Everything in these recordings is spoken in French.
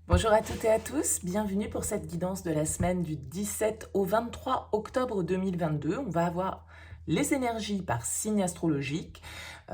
Bonjour à toutes et à tous, bienvenue pour cette guidance de la semaine du 17 au 23 octobre 2022. On va avoir les énergies par signe astrologique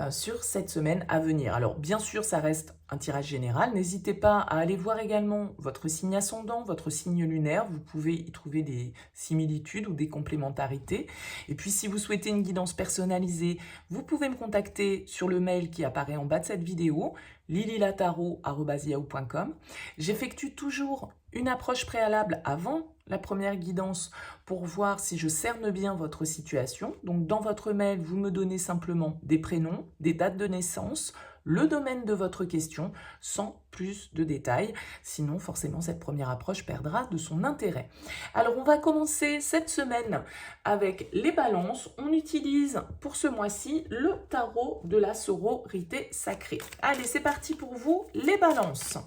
sur cette semaine à venir. Alors bien sûr, ça reste un tirage général. N'hésitez pas à aller voir également votre signe ascendant, votre signe lunaire. Vous pouvez y trouver des similitudes ou des complémentarités. Et puis si vous souhaitez une guidance personnalisée, vous pouvez me contacter sur le mail qui apparaît en bas de cette vidéo, lililataro@yahoo.com. J'effectue toujours une approche préalable avant la première guidance pour voir si je cerne bien votre situation. Donc dans votre mail, vous me donnez simplement des prénoms, des dates de naissance, le domaine de votre question, sans plus de détails. Sinon, forcément, cette première approche perdra de son intérêt. Alors, on va commencer cette semaine avec les balances. On utilise pour ce mois-ci le tarot de la sororité sacrée. Allez, c'est parti pour vous, les balances.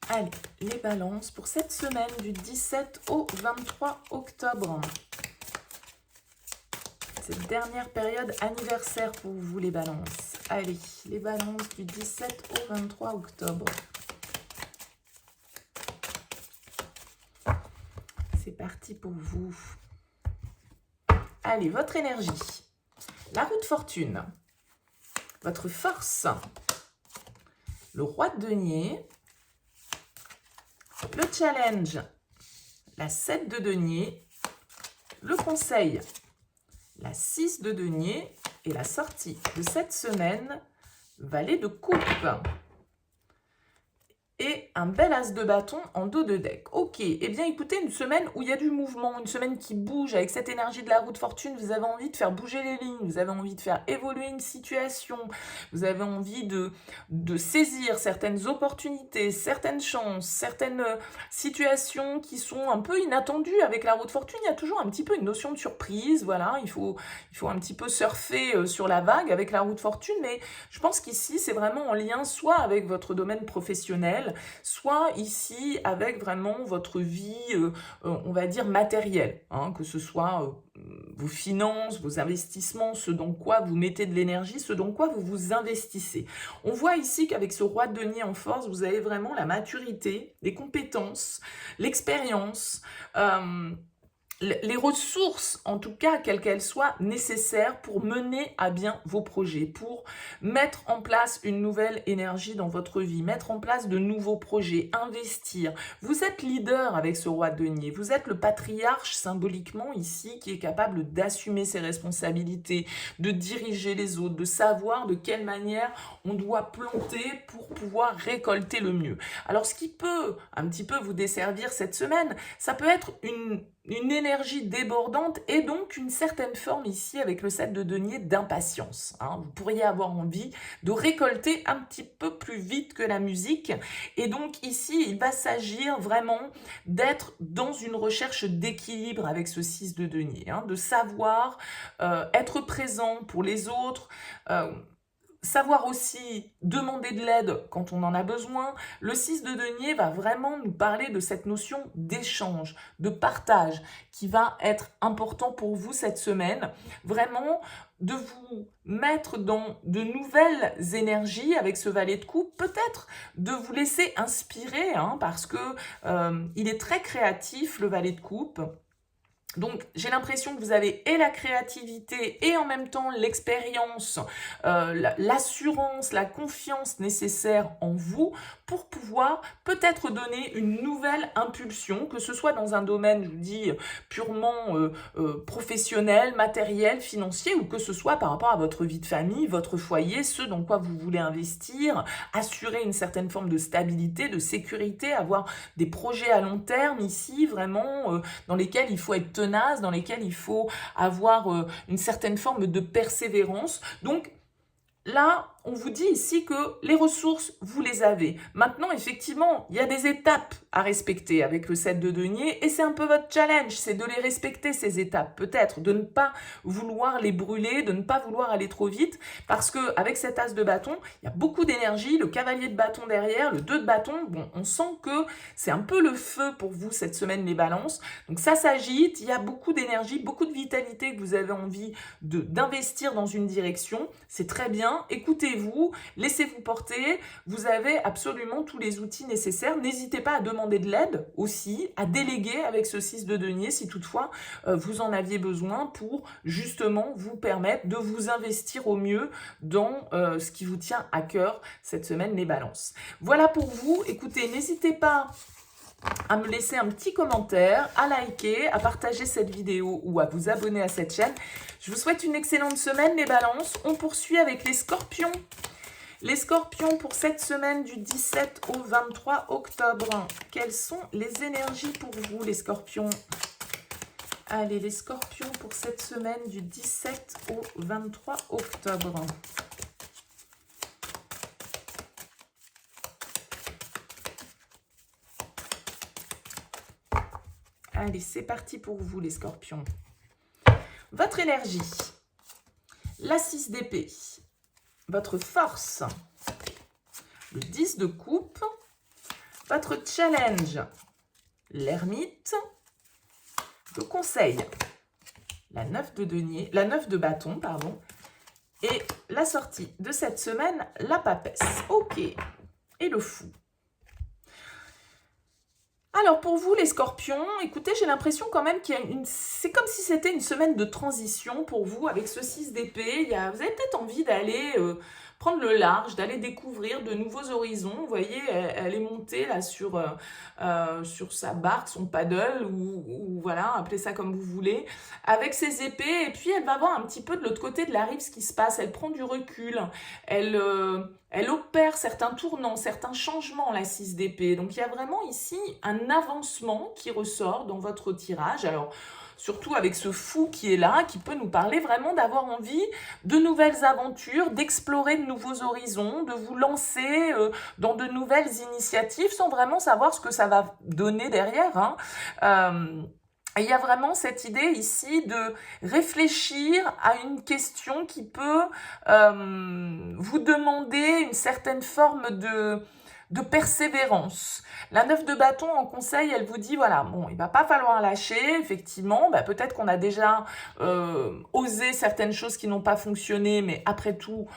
Allez, les balances pour cette semaine du 17 au 23 octobre. Cette dernière période anniversaire pour vous, les balances. Allez, les balances du 17 au 23 octobre. C'est parti pour vous. Allez, votre énergie. La roue de fortune. Votre force. Le roi de denier. Le challenge. La 7 de denier. Le conseil. La 6 de denier et la sortie de cette semaine, valet de coupe. Et un bel as de bâton en dos de deck. Ok, eh bien écoutez, une semaine où il y a du mouvement, une semaine qui bouge avec cette énergie de la roue de fortune, vous avez envie de faire bouger les lignes, vous avez envie de faire évoluer une situation, vous avez envie de saisir certaines opportunités, certaines chances, certaines situations qui sont un peu inattendues. Avec la roue de fortune, il y a toujours un petit peu une notion de surprise, voilà, il faut un petit peu surfer sur la vague avec la roue de fortune, mais je pense qu'ici, c'est vraiment en lien soit avec votre domaine professionnel, soit ici avec vraiment votre vie, on va dire matérielle, hein, que ce soit vos finances, vos investissements, ce dans quoi vous mettez de l'énergie, ce dans quoi vous vous investissez. On voit ici qu'avec ce roi de denier en force, vous avez vraiment la maturité, les compétences, l'expérience, les ressources, en tout cas, quelles qu'elles soient, nécessaires pour mener à bien vos projets, pour mettre en place une nouvelle énergie dans votre vie, mettre en place de nouveaux projets, investir. Vous êtes leader avec ce roi de denier, vous êtes le patriarche symboliquement ici qui est capable d'assumer ses responsabilités, de diriger les autres, de savoir de quelle manière on doit planter pour pouvoir récolter le mieux. Alors ce qui peut un petit peu vous desservir cette semaine, ça peut être une énergie débordante et donc une certaine forme ici avec le 7 de denier d'impatience. Hein. Vous pourriez avoir envie de récolter un petit peu plus vite que la musique et donc ici il va s'agir vraiment d'être dans une recherche d'équilibre avec ce 6 de denier, hein, de savoir être présent pour les autres, savoir aussi demander de l'aide quand on en a besoin. Le 6 de denier va vraiment nous parler de cette notion d'échange, de partage, qui va être important pour vous cette semaine. Vraiment, de vous mettre dans de nouvelles énergies avec ce valet de coupe, peut-être de vous laisser inspirer, hein, parce que il est très créatif, le valet de coupe. Donc, j'ai l'impression que vous avez et la créativité et en même temps l'expérience, l'assurance, la confiance nécessaire en vous pour pouvoir peut-être donner une nouvelle impulsion, que ce soit dans un domaine, je vous dis, purement professionnel, matériel, financier, ou que ce soit par rapport à votre vie de famille, votre foyer, ce dans quoi vous voulez investir, assurer une certaine forme de stabilité, de sécurité, avoir des projets à long terme ici, vraiment, dans lesquels il faut être tenace, dans lesquels il faut avoir une certaine forme de persévérance. Donc là, on vous dit ici que les ressources, vous les avez. Maintenant, effectivement, il y a des étapes à respecter avec le 7 de denier et c'est un peu votre challenge, c'est de les respecter, ces étapes. Peut-être de ne pas vouloir les brûler, de ne pas vouloir aller trop vite parce qu'avec cet as de bâton, il y a beaucoup d'énergie, le cavalier de bâton derrière, le 2 de bâton, bon, on sent que c'est un peu le feu pour vous cette semaine, les balances. Donc ça s'agite, il y a beaucoup d'énergie, beaucoup de vitalité que vous avez envie d'investir dans une direction. C'est très bien, écoutez-vous. écoutez-vous, laissez-vous porter, vous avez absolument tous les outils nécessaires. N'hésitez pas à demander de l'aide aussi, à déléguer avec ce 6 de denier si toutefois vous en aviez besoin pour justement vous permettre de vous investir au mieux dans ce qui vous tient à cœur cette semaine, les balances. Voilà pour vous. Écoutez, n'hésitez pas à me laisser un petit commentaire, à liker, à partager cette vidéo ou à vous abonner à cette chaîne. Je vous souhaite une excellente semaine, les balances. On poursuit avec les scorpions. Les scorpions pour cette semaine du 17 au 23 octobre. Quelles sont les énergies pour vous, les scorpions? Allez, les scorpions pour cette semaine du 17 au 23 octobre. Allez, c'est parti pour vous, les scorpions. Votre énergie, la 6 d'épée, votre force, le 10 de coupe, votre challenge, l'ermite, le conseil, la 9 de denier, la 9 de bâton, pardon, et la sortie de cette semaine, la papesse. Ok, et le fou. Alors pour vous les scorpions, écoutez, j'ai l'impression quand même qu'il y a c'est comme si c'était une semaine de transition pour vous avec ce 6 d'épée. Vous avez peut-être envie d'aller prendre le large, d'aller découvrir de nouveaux horizons. Vous voyez, elle est montée là sur sa barque, son paddle, ou voilà, appelez ça comme vous voulez, avec ses épées. Et puis elle va voir un petit peu de l'autre côté de la rive ce qui se passe. Elle prend du recul, elle opère certains tournants, certains changements, la 6 d'épée. Donc il y a vraiment ici un avancement qui ressort dans votre tirage. Alors surtout avec ce fou qui est là, qui peut nous parler vraiment d'avoir envie de nouvelles aventures, d'explorer de nouveaux horizons, de vous lancer dans de nouvelles initiatives sans vraiment savoir ce que ça va donner derrière, hein. Il y a vraiment cette idée ici de réfléchir à une question qui peut vous demander une certaine forme de persévérance. La 9 de bâton en conseil, elle vous dit, voilà, bon, il va pas falloir lâcher, effectivement, bah, peut-être qu'on a déjà osé certaines choses qui n'ont pas fonctionné, mais après tout,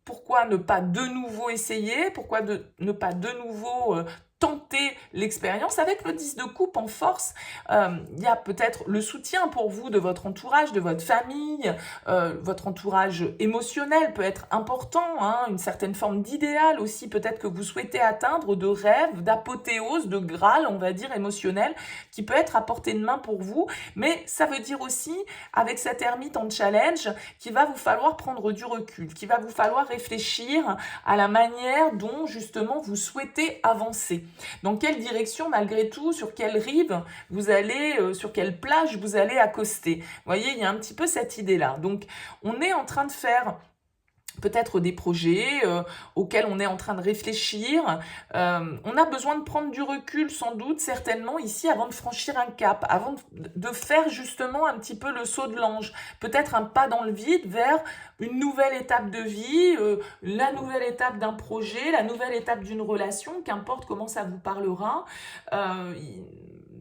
pourquoi ne pas de nouveau essayer? Pourquoi ne pas de nouveau tenter l'expérience? Avec le 10 de coupe en force, il y a peut-être le soutien pour vous de votre entourage, de votre famille, votre entourage émotionnel peut être important, hein, une certaine forme d'idéal aussi peut-être que vous souhaitez atteindre, de rêve, d'apothéose, de graal, on va dire, émotionnel, qui peut être à portée de main pour vous, mais ça veut dire aussi, avec cette ermite en challenge, qu'il va vous falloir prendre du recul, qu'il va vous falloir réfléchir à la manière dont justement vous souhaitez avancer. Dans quelle direction, malgré tout, sur quelle rive vous allez, sur quelle plage vous allez accoster. Vous voyez, il y a un petit peu cette idée-là. Donc, on est en train de faire peut-être des projets auxquels on est en train de réfléchir. On a besoin de prendre du recul, sans doute, certainement, ici, avant de franchir un cap, avant de faire justement un petit peu le saut de l'ange. Peut-être un pas dans le vide vers une nouvelle étape de vie, la nouvelle étape d'un projet, la nouvelle étape d'une relation, qu'importe comment ça vous parlera.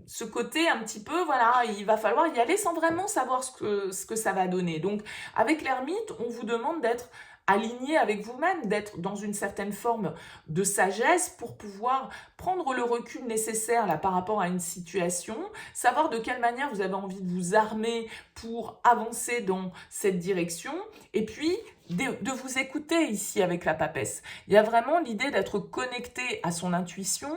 Ce côté un petit peu, voilà, il va falloir y aller sans vraiment savoir ce que ça va donner. Donc, avec l'ermite, on vous demande d'être aligné avec vous-même, d'être dans une certaine forme de sagesse pour pouvoir prendre le recul nécessaire là par rapport à une situation, savoir de quelle manière vous avez envie de vous armer pour avancer dans cette direction, et puis de vous écouter ici avec la papesse. Il y a vraiment l'idée d'être connecté à son intuition,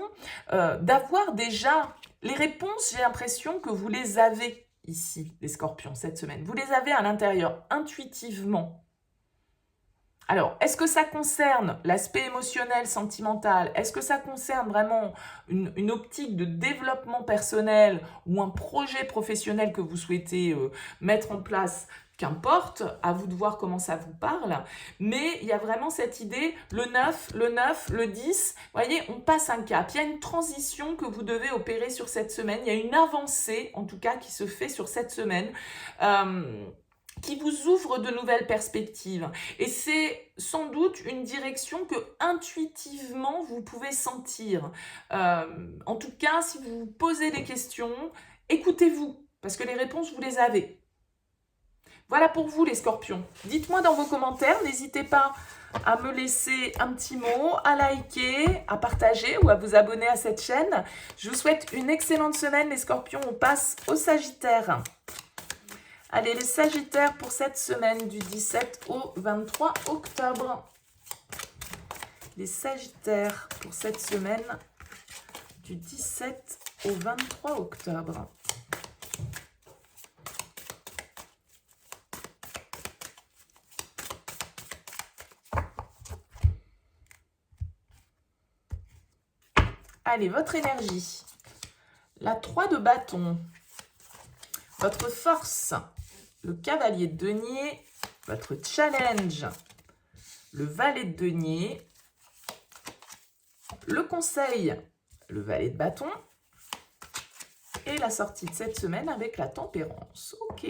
d'avoir déjà les réponses, j'ai l'impression que vous les avez ici, les scorpions, cette semaine. Vous les avez à l'intérieur, intuitivement. Alors, est-ce que ça concerne l'aspect émotionnel, sentimental? Est-ce que ça concerne vraiment une optique de développement personnel ou un projet professionnel que vous souhaitez mettre en place? Qu'importe, à vous de voir comment ça vous parle, mais il y a vraiment cette idée, le 9, le 10, vous voyez, on passe un cap, il y a une transition que vous devez opérer sur cette semaine, il y a une avancée, en tout cas, qui se fait sur cette semaine, qui vous ouvre de nouvelles perspectives. Et c'est sans doute une direction que intuitivement vous pouvez sentir. En tout cas, si vous vous posez des questions, écoutez-vous, parce que les réponses, vous les avez. Voilà pour vous les scorpions. Dites-moi dans vos commentaires, n'hésitez pas à me laisser un petit mot, à liker, à partager ou à vous abonner à cette chaîne. Je vous souhaite une excellente semaine les scorpions. On passe au Sagittaire. Allez, les Sagittaires pour cette semaine du 17 au 23 octobre. Les Sagittaires pour cette semaine du 17 au 23 octobre. Allez, votre énergie. La 3 de bâton. Votre force. Le cavalier de denier. Votre challenge. Le valet de denier. Le conseil. Le valet de bâton. Et la sortie de cette semaine avec la tempérance. Ok.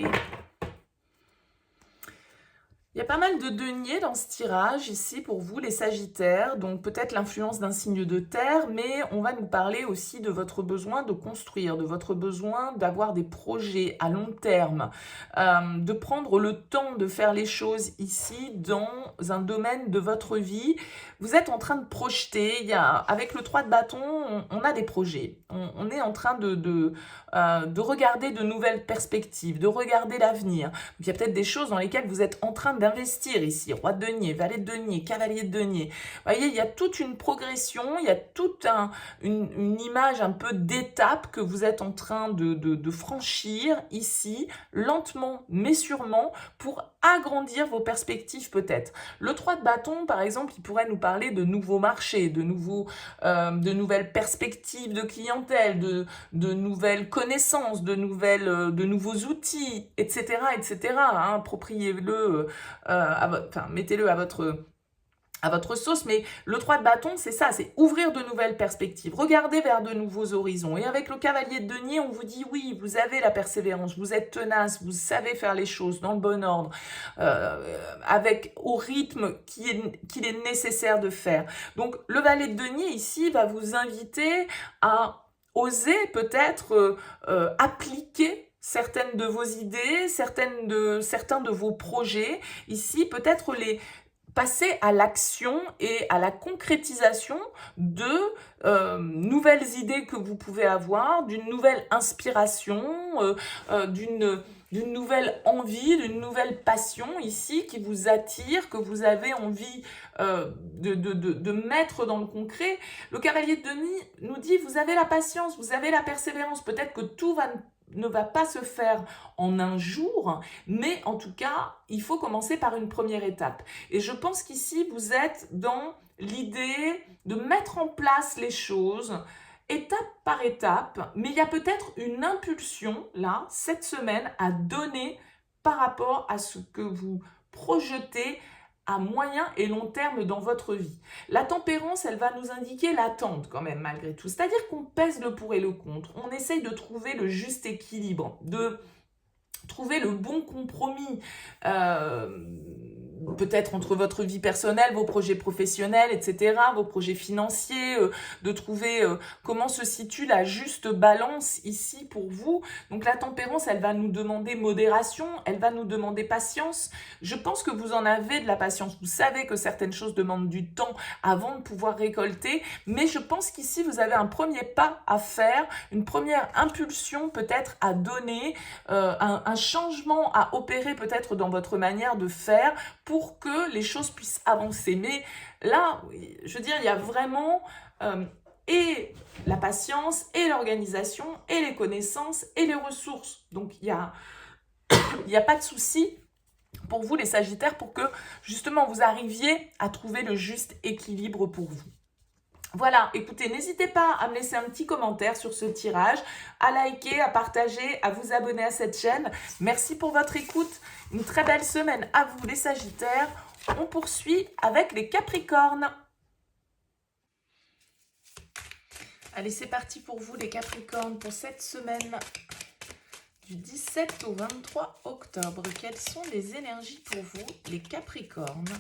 Il y a pas mal de deniers dans ce tirage ici pour vous les Sagittaires, donc peut-être l'influence d'un signe de terre, mais on va nous parler aussi de votre besoin de construire, de votre besoin d'avoir des projets à long terme, de prendre le temps de faire les choses ici dans un domaine de votre vie. Vous êtes en train de projeter, avec le 3 de bâton, on a des projets, on est en train de regarder de nouvelles perspectives, de regarder l'avenir. Il y a peut-être des choses dans lesquelles vous êtes en train d'investir ici, roi de denier, valet de denier, cavalier de denier. Vous voyez, il y a toute une progression, il y a toute une image un peu d'étape que vous êtes en train de franchir ici, lentement mais sûrement, pour agrandir vos perspectives peut-être. Le 3 de bâton, par exemple, il pourrait nous parler de nouveaux marchés, de nouvelles perspectives de clientèle, de nouvelles connaissances, de nouveaux outils, etc., etc. Hein, appropriez-le, mettez-le à votre sauce, mais le 3 de bâton, c'est ça, c'est ouvrir de nouvelles perspectives, regarder vers de nouveaux horizons. Et avec le cavalier de denier, on vous dit oui, vous avez la persévérance, vous êtes tenace, vous savez faire les choses dans le bon ordre, au rythme qu'il est nécessaire de faire. Donc le valet de denier ici va vous inviter à oser peut-être appliquer certaines de vos idées, certains de vos projets. Ici, peut-être passer à l'action et à la concrétisation de nouvelles idées que vous pouvez avoir, d'une nouvelle inspiration, d'une nouvelle envie, d'une nouvelle passion ici qui vous attire, que vous avez envie de mettre dans le concret. Le cavalier de denier nous dit, vous avez la patience, vous avez la persévérance, peut-être que tout ne va pas se faire en un jour, mais en tout cas, il faut commencer par une première étape. Et je pense qu'ici, vous êtes dans l'idée de mettre en place les choses étape par étape, mais il y a peut-être une impulsion, là, cette semaine, à donner par rapport à ce que vous projetez à moyen et long terme dans votre vie. La tempérance, elle va nous indiquer l'attente quand même malgré tout. C'est-à-dire qu'on pèse le pour et le contre. On essaye de trouver le juste équilibre, de trouver le bon compromis, peut-être entre votre vie personnelle, vos projets professionnels, etc., vos projets financiers, de trouver comment se situe la juste balance ici pour vous. Donc la tempérance, elle va nous demander modération, elle va nous demander patience. Je pense que vous en avez de la patience. Vous savez que certaines choses demandent du temps avant de pouvoir récolter, mais je pense qu'ici, vous avez un premier pas à faire, une première impulsion peut-être à donner, un changement à opérer peut-être dans votre manière de faire pour que les choses puissent avancer. Mais là, je veux dire, il y a vraiment et la patience, et l'organisation, et les connaissances, et les ressources. Donc, il n'y a pas de souci pour vous, les Sagittaires, pour que justement vous arriviez à trouver le juste équilibre pour vous. Voilà, écoutez, n'hésitez pas à me laisser un petit commentaire sur ce tirage, à liker, à partager, à vous abonner à cette chaîne. Merci pour votre écoute. Une très belle semaine à vous, les Sagittaires. On poursuit avec les Capricornes. Allez, c'est parti pour vous, les Capricornes, pour cette semaine du 17 au 23 octobre. Quelles sont les énergies pour vous, les Capricornes,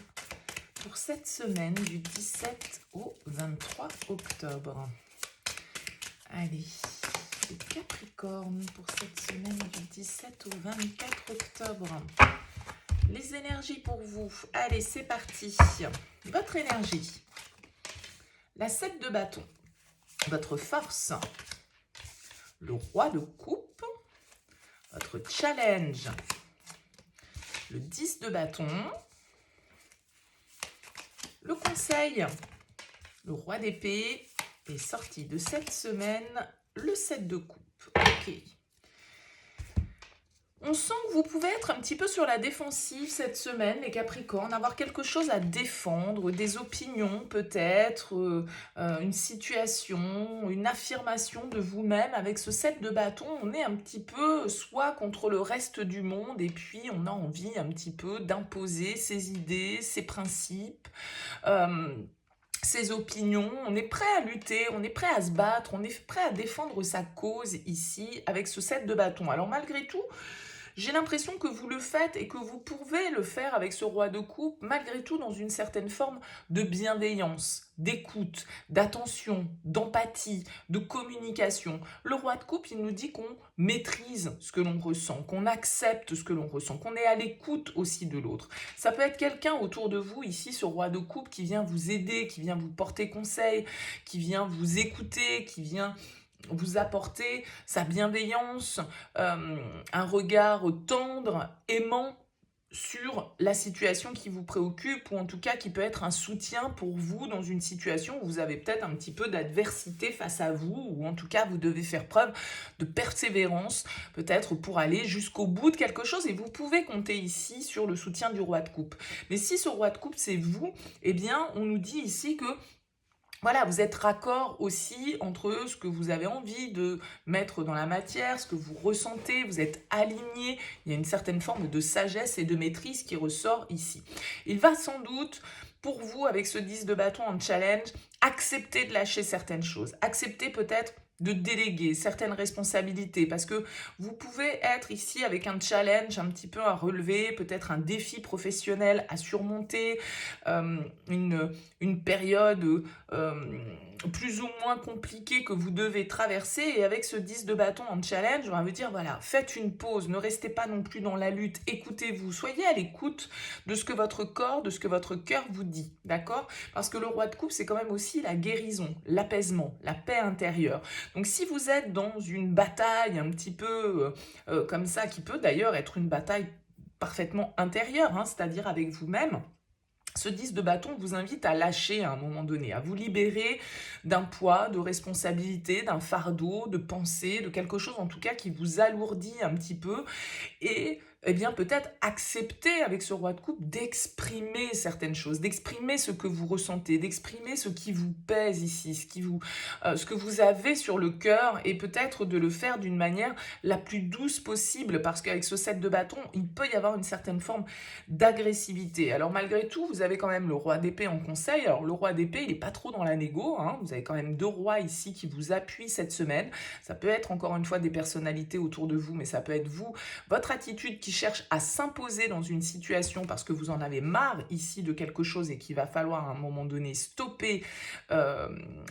pour cette semaine du 17 au 23 octobre? Allez, les Capricornes pour cette semaine du 17 au 24 octobre. Les énergies pour vous. Allez, c'est parti. Votre énergie. La 7 de bâton. Votre force. Le roi de coupe. Votre challenge. Le 10 de bâton. Le conseil. Le roi d'épée. Et sorti de cette semaine, le 7 de coupe. Ok. On sent que vous pouvez être un petit peu sur la défensive cette semaine, les Capricornes, avoir quelque chose à défendre, des opinions peut-être, une situation, une affirmation de vous-même. Avec ce 7 de bâton, on est un petit peu soit contre le reste du monde et puis on a envie un petit peu d'imposer ses idées, ses principes. Ses opinions, on est prêt à lutter, on est prêt à se battre, on est prêt à défendre sa cause ici avec ce 7 de bâton. Alors malgré tout, j'ai l'impression que vous le faites et que vous pouvez le faire avec ce roi de coupe, malgré tout dans une certaine forme de bienveillance, d'écoute, d'attention, d'empathie, de communication. Le roi de coupe, il nous dit qu'on maîtrise ce que l'on ressent, qu'on accepte ce que l'on ressent, qu'on est à l'écoute aussi de l'autre. Ça peut être quelqu'un autour de vous, ici, ce roi de coupe, qui vient vous aider, qui vient vous porter conseil, qui vient vous écouter, qui vient vous apporter sa bienveillance, un regard tendre, aimant sur la situation qui vous préoccupe, ou en tout cas qui peut être un soutien pour vous dans une situation où vous avez peut-être un petit peu d'adversité face à vous, ou en tout cas vous devez faire preuve de persévérance, peut-être pour aller jusqu'au bout de quelque chose, et vous pouvez compter ici sur le soutien du roi de coupe. Mais si ce roi de coupe c'est vous, eh bien on nous dit ici que voilà, vous êtes raccord aussi entre ce que vous avez envie de mettre dans la matière, ce que vous ressentez, vous êtes aligné, il y a une certaine forme de sagesse et de maîtrise qui ressort ici. Il va sans doute, pour vous, avec ce 10 de bâton en challenge, accepter de lâcher certaines choses, accepter peut-être de déléguer certaines responsabilités, parce que vous pouvez être ici avec un challenge un petit peu à relever, peut-être un défi professionnel à surmonter, une période plus ou moins compliquée que vous devez traverser, et avec ce 10 de bâton en challenge, on va vous dire, voilà, faites une pause, ne restez pas non plus dans la lutte, écoutez-vous, soyez à l'écoute de ce que votre corps, de ce que votre cœur vous dit, d'accord? Parce que le roi de coupe, c'est quand même aussi la guérison, l'apaisement, la paix intérieure. Donc si vous êtes dans une bataille un petit peu comme ça, qui peut d'ailleurs être une bataille parfaitement intérieure, hein, c'est-à-dire avec vous-même, ce 10 de bâton vous invite à lâcher à un moment donné, à vous libérer d'un poids, de responsabilité, d'un fardeau, de pensée, de quelque chose en tout cas qui vous alourdit un petit peu, et eh bien peut-être accepter avec ce roi de coupe d'exprimer certaines choses, d'exprimer ce que vous ressentez, d'exprimer ce qui vous pèse ici, ce que vous avez sur le cœur, et peut-être de le faire d'une manière la plus douce possible, parce qu'avec ce 7 de bâton, il peut y avoir une certaine forme d'agressivité. Alors malgré tout, vous avez quand même le roi d'épée en conseil. Alors le roi d'épée, il n'est pas trop dans la négo, hein. Vous avez quand même 2 rois ici qui vous appuient cette semaine. Ça peut être encore une fois des personnalités autour de vous, mais ça peut être vous, votre attitude qui cherche à s'imposer dans une situation parce que vous en avez marre ici de quelque chose et qu'il va falloir à un moment donné stopper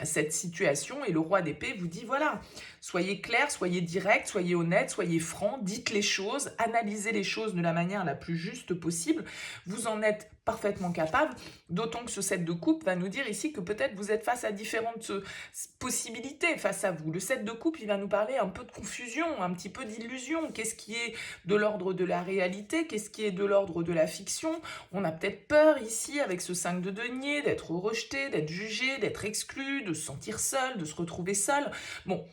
cette situation. Et le roi d'épée vous dit, voilà, soyez clair, soyez direct, soyez honnête, soyez franc, dites les choses, analysez les choses de la manière la plus juste possible. Vous en êtes parfaitement capable, d'autant que ce 7 de coupe va nous dire ici que peut-être vous êtes face à différentes possibilités face à vous. Le 7 de coupe, il va nous parler un peu de confusion, un petit peu d'illusion. Qu'est-ce qui est de l'ordre de la réalité? Qu'est-ce qui est de l'ordre de la fiction? On a peut-être peur ici, avec ce 5 de denier, d'être rejeté, d'être jugé, d'être exclu, de se sentir seul, de se retrouver seul. Bon,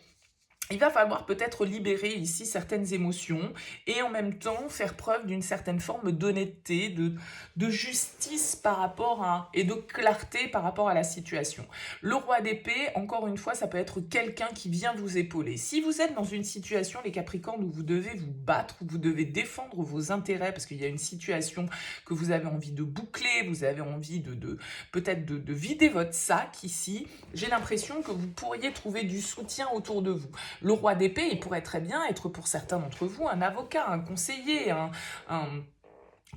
il va falloir peut-être libérer ici certaines émotions et en même temps faire preuve d'une certaine forme d'honnêteté, de justice par rapport à, et de clarté par rapport à la situation. Le roi d'épée, encore une fois, ça peut être quelqu'un qui vient vous épauler. Si vous êtes dans une situation, les Capricornes, où vous devez vous battre, où vous devez défendre vos intérêts, parce qu'il y a une situation que vous avez envie de boucler, vous avez envie peut-être de vider votre sac ici, j'ai l'impression que vous pourriez trouver du soutien autour de vous. Le roi d'épée, il pourrait très bien être pour certains d'entre vous un avocat, un conseiller,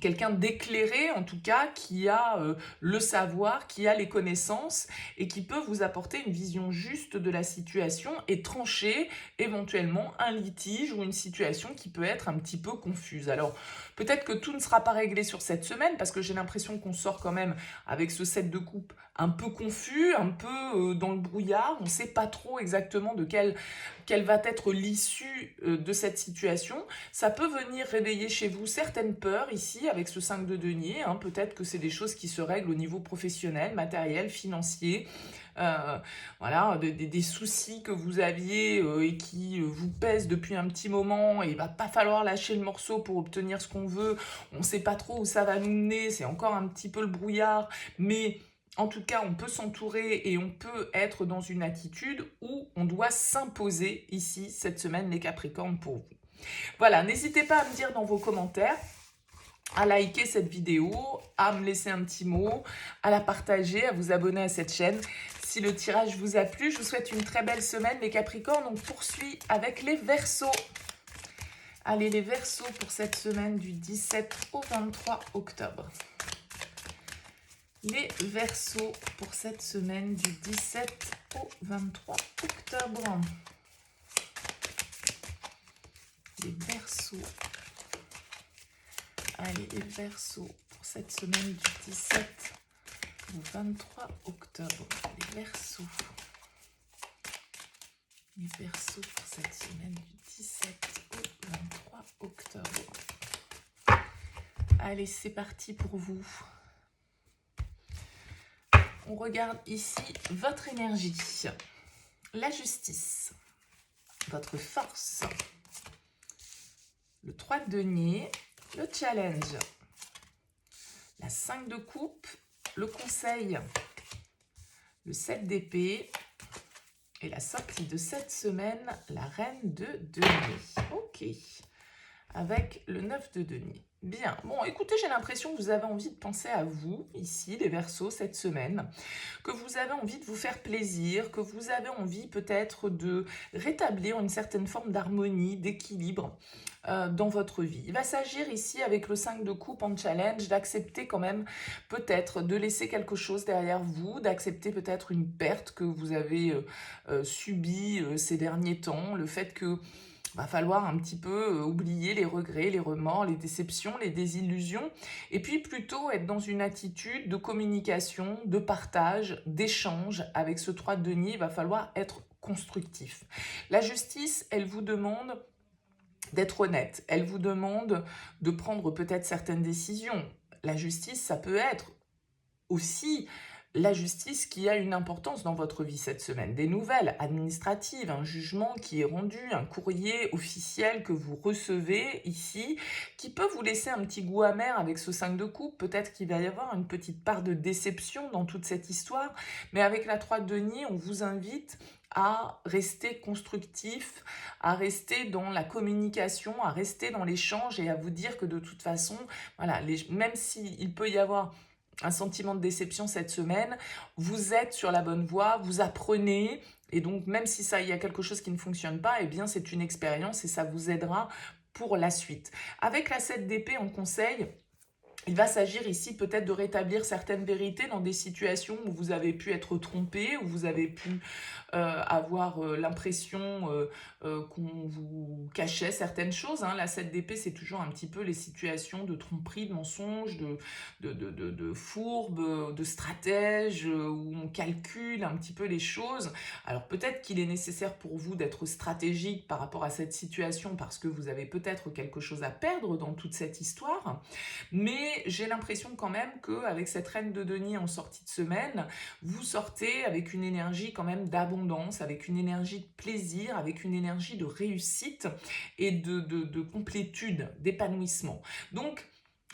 quelqu'un d'éclairé en tout cas, qui a le savoir, qui a les connaissances et qui peut vous apporter une vision juste de la situation et trancher éventuellement un litige ou une situation qui peut être un petit peu confuse. Alors peut-être que tout ne sera pas réglé sur cette semaine parce que j'ai l'impression qu'on sort quand même avec ce set de coupe un peu confus, un peu dans le brouillard. On ne sait pas trop exactement de quelle va être l'issue de cette situation. Ça peut venir réveiller chez vous certaines peurs ici avec ce 5 de denier. Hein. Peut-être que c'est des choses qui se règlent au niveau professionnel, matériel, financier. Voilà, des soucis que vous aviez et qui vous pèsent depuis un petit moment et il va pas falloir lâcher le morceau pour obtenir ce qu'on veut. On ne sait pas trop où ça va nous mener, c'est encore un petit peu le brouillard, mais en tout cas, on peut s'entourer et on peut être dans une attitude où on doit s'imposer ici, cette semaine, les Capricornes, pour vous. Voilà, n'hésitez pas à me dire dans vos commentaires, à liker cette vidéo, à me laisser un petit mot, à la partager, à vous abonner à cette chaîne. Si le tirage vous a plu, je vous souhaite une très belle semaine, les Capricornes. On poursuit avec les Verseaux. Allez, les Verseaux pour cette semaine du 17 au 23 octobre. Les Verseaux pour cette semaine du 17 au 23 octobre. Les Verseaux. Allez, les Verseaux pour cette semaine du 17 au 23 octobre. Les Verseaux. Les Verseaux pour cette semaine du 17 au 23 octobre. Allez, c'est parti pour vous. On regarde ici votre énergie, la justice, votre force, le 3 de denier, le challenge, la 5 de coupe, le conseil, le 7 d'épée et la sortie de cette semaine, la reine de denier. Ok, avec le 9 de denier. Bien, bon, écoutez, j'ai l'impression que vous avez envie de penser à vous, ici, les Verseaux, cette semaine, que vous avez envie de vous faire plaisir, que vous avez envie peut-être de rétablir une certaine forme d'harmonie, d'équilibre dans votre vie. Il va s'agir ici, avec le 5 de coupe en challenge, d'accepter quand même peut-être de laisser quelque chose derrière vous, d'accepter peut-être une perte que vous avez subie ces derniers temps, le fait que va falloir un petit peu oublier les regrets, les remords, les déceptions, les désillusions, et puis plutôt être dans une attitude de communication, de partage, d'échange. Avec ce 3 de denier, il va falloir être constructif. La justice, elle vous demande d'être honnête, elle vous demande de prendre peut-être certaines décisions. La justice, ça peut être aussi la justice qui a une importance dans votre vie cette semaine. Des nouvelles administratives, un jugement qui est rendu, un courrier officiel que vous recevez ici, qui peut vous laisser un petit goût amer avec ce 5 de coupe. Peut-être qu'il va y avoir une petite part de déception dans toute cette histoire, mais avec la 3 de denier, on vous invite à rester constructif, à rester dans la communication, à rester dans l'échange et à vous dire que de toute façon, voilà, même s'il peut y avoir un sentiment de déception cette semaine, vous êtes sur la bonne voie, vous apprenez, et donc même si il y a quelque chose qui ne fonctionne pas, eh bien c'est une expérience et ça vous aidera pour la suite. Avec la 7 d'épée en conseil, il va s'agir ici peut-être de rétablir certaines vérités dans des situations où vous avez pu être trompé, où vous avez pu avoir l'impression qu'on vous cachait certaines choses. Hein. La 7 d'épée, c'est toujours un petit peu les situations de tromperie, de mensonge, de fourbe, de stratège, où on calcule un petit peu les choses. Alors peut-être qu'il est nécessaire pour vous d'être stratégique par rapport à cette situation parce que vous avez peut-être quelque chose à perdre dans toute cette histoire. Mais j'ai l'impression quand même qu'avec cette reine de denier en sortie de semaine, vous sortez avec une énergie quand même d'abondance, avec une énergie de plaisir, avec une énergie de réussite et de complétude, d'épanouissement. Donc,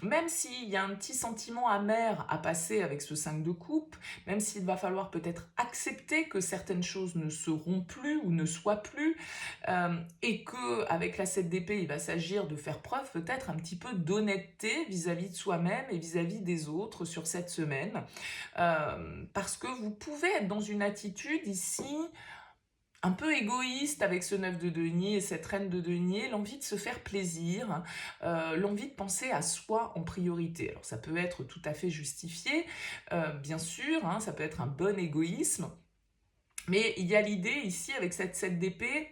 même s'il y a un petit sentiment amer à passer avec ce 5 de coupe, même s'il va falloir peut-être accepter que certaines choses ne seront plus ou ne soient plus, et qu'avec la 7 d'épée, il va s'agir de faire preuve peut-être un petit peu d'honnêteté vis-à-vis de soi-même et vis-à-vis des autres sur cette semaine, parce que vous pouvez être dans une attitude ici un peu égoïste avec ce 9 de denier et cette reine de denier, l'envie de se faire plaisir, l'envie de penser à soi en priorité. Alors ça peut être tout à fait justifié, bien sûr, hein, ça peut être un bon égoïsme, mais il y a l'idée ici avec cette 7 d'épée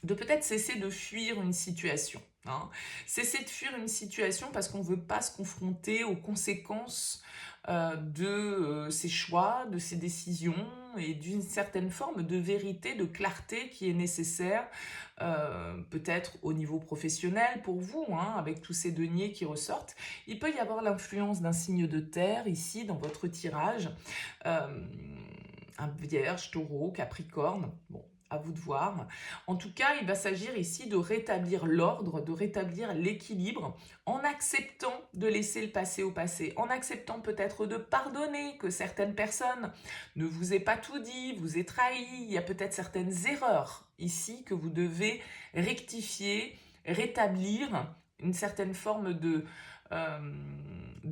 de peut-être cesser de fuir une situation. Hein. Cesser de fuir une situation parce qu'on ne veut pas se confronter aux conséquences de ses choix, de ses décisions et d'une certaine forme de vérité, de clarté qui est nécessaire, peut-être au niveau professionnel pour vous, hein, avec tous ces deniers qui ressortent. Il peut y avoir l'influence d'un signe de terre ici dans votre tirage, un vierge, taureau, capricorne, bon, à vous de voir. En tout cas, il va s'agir ici de rétablir l'ordre, de rétablir l'équilibre, en acceptant de laisser le passé au passé, en acceptant peut-être de pardonner que certaines personnes ne vous aient pas tout dit, vous aient trahi, il y a peut-être certaines erreurs ici que vous devez rectifier, rétablir une certaine forme de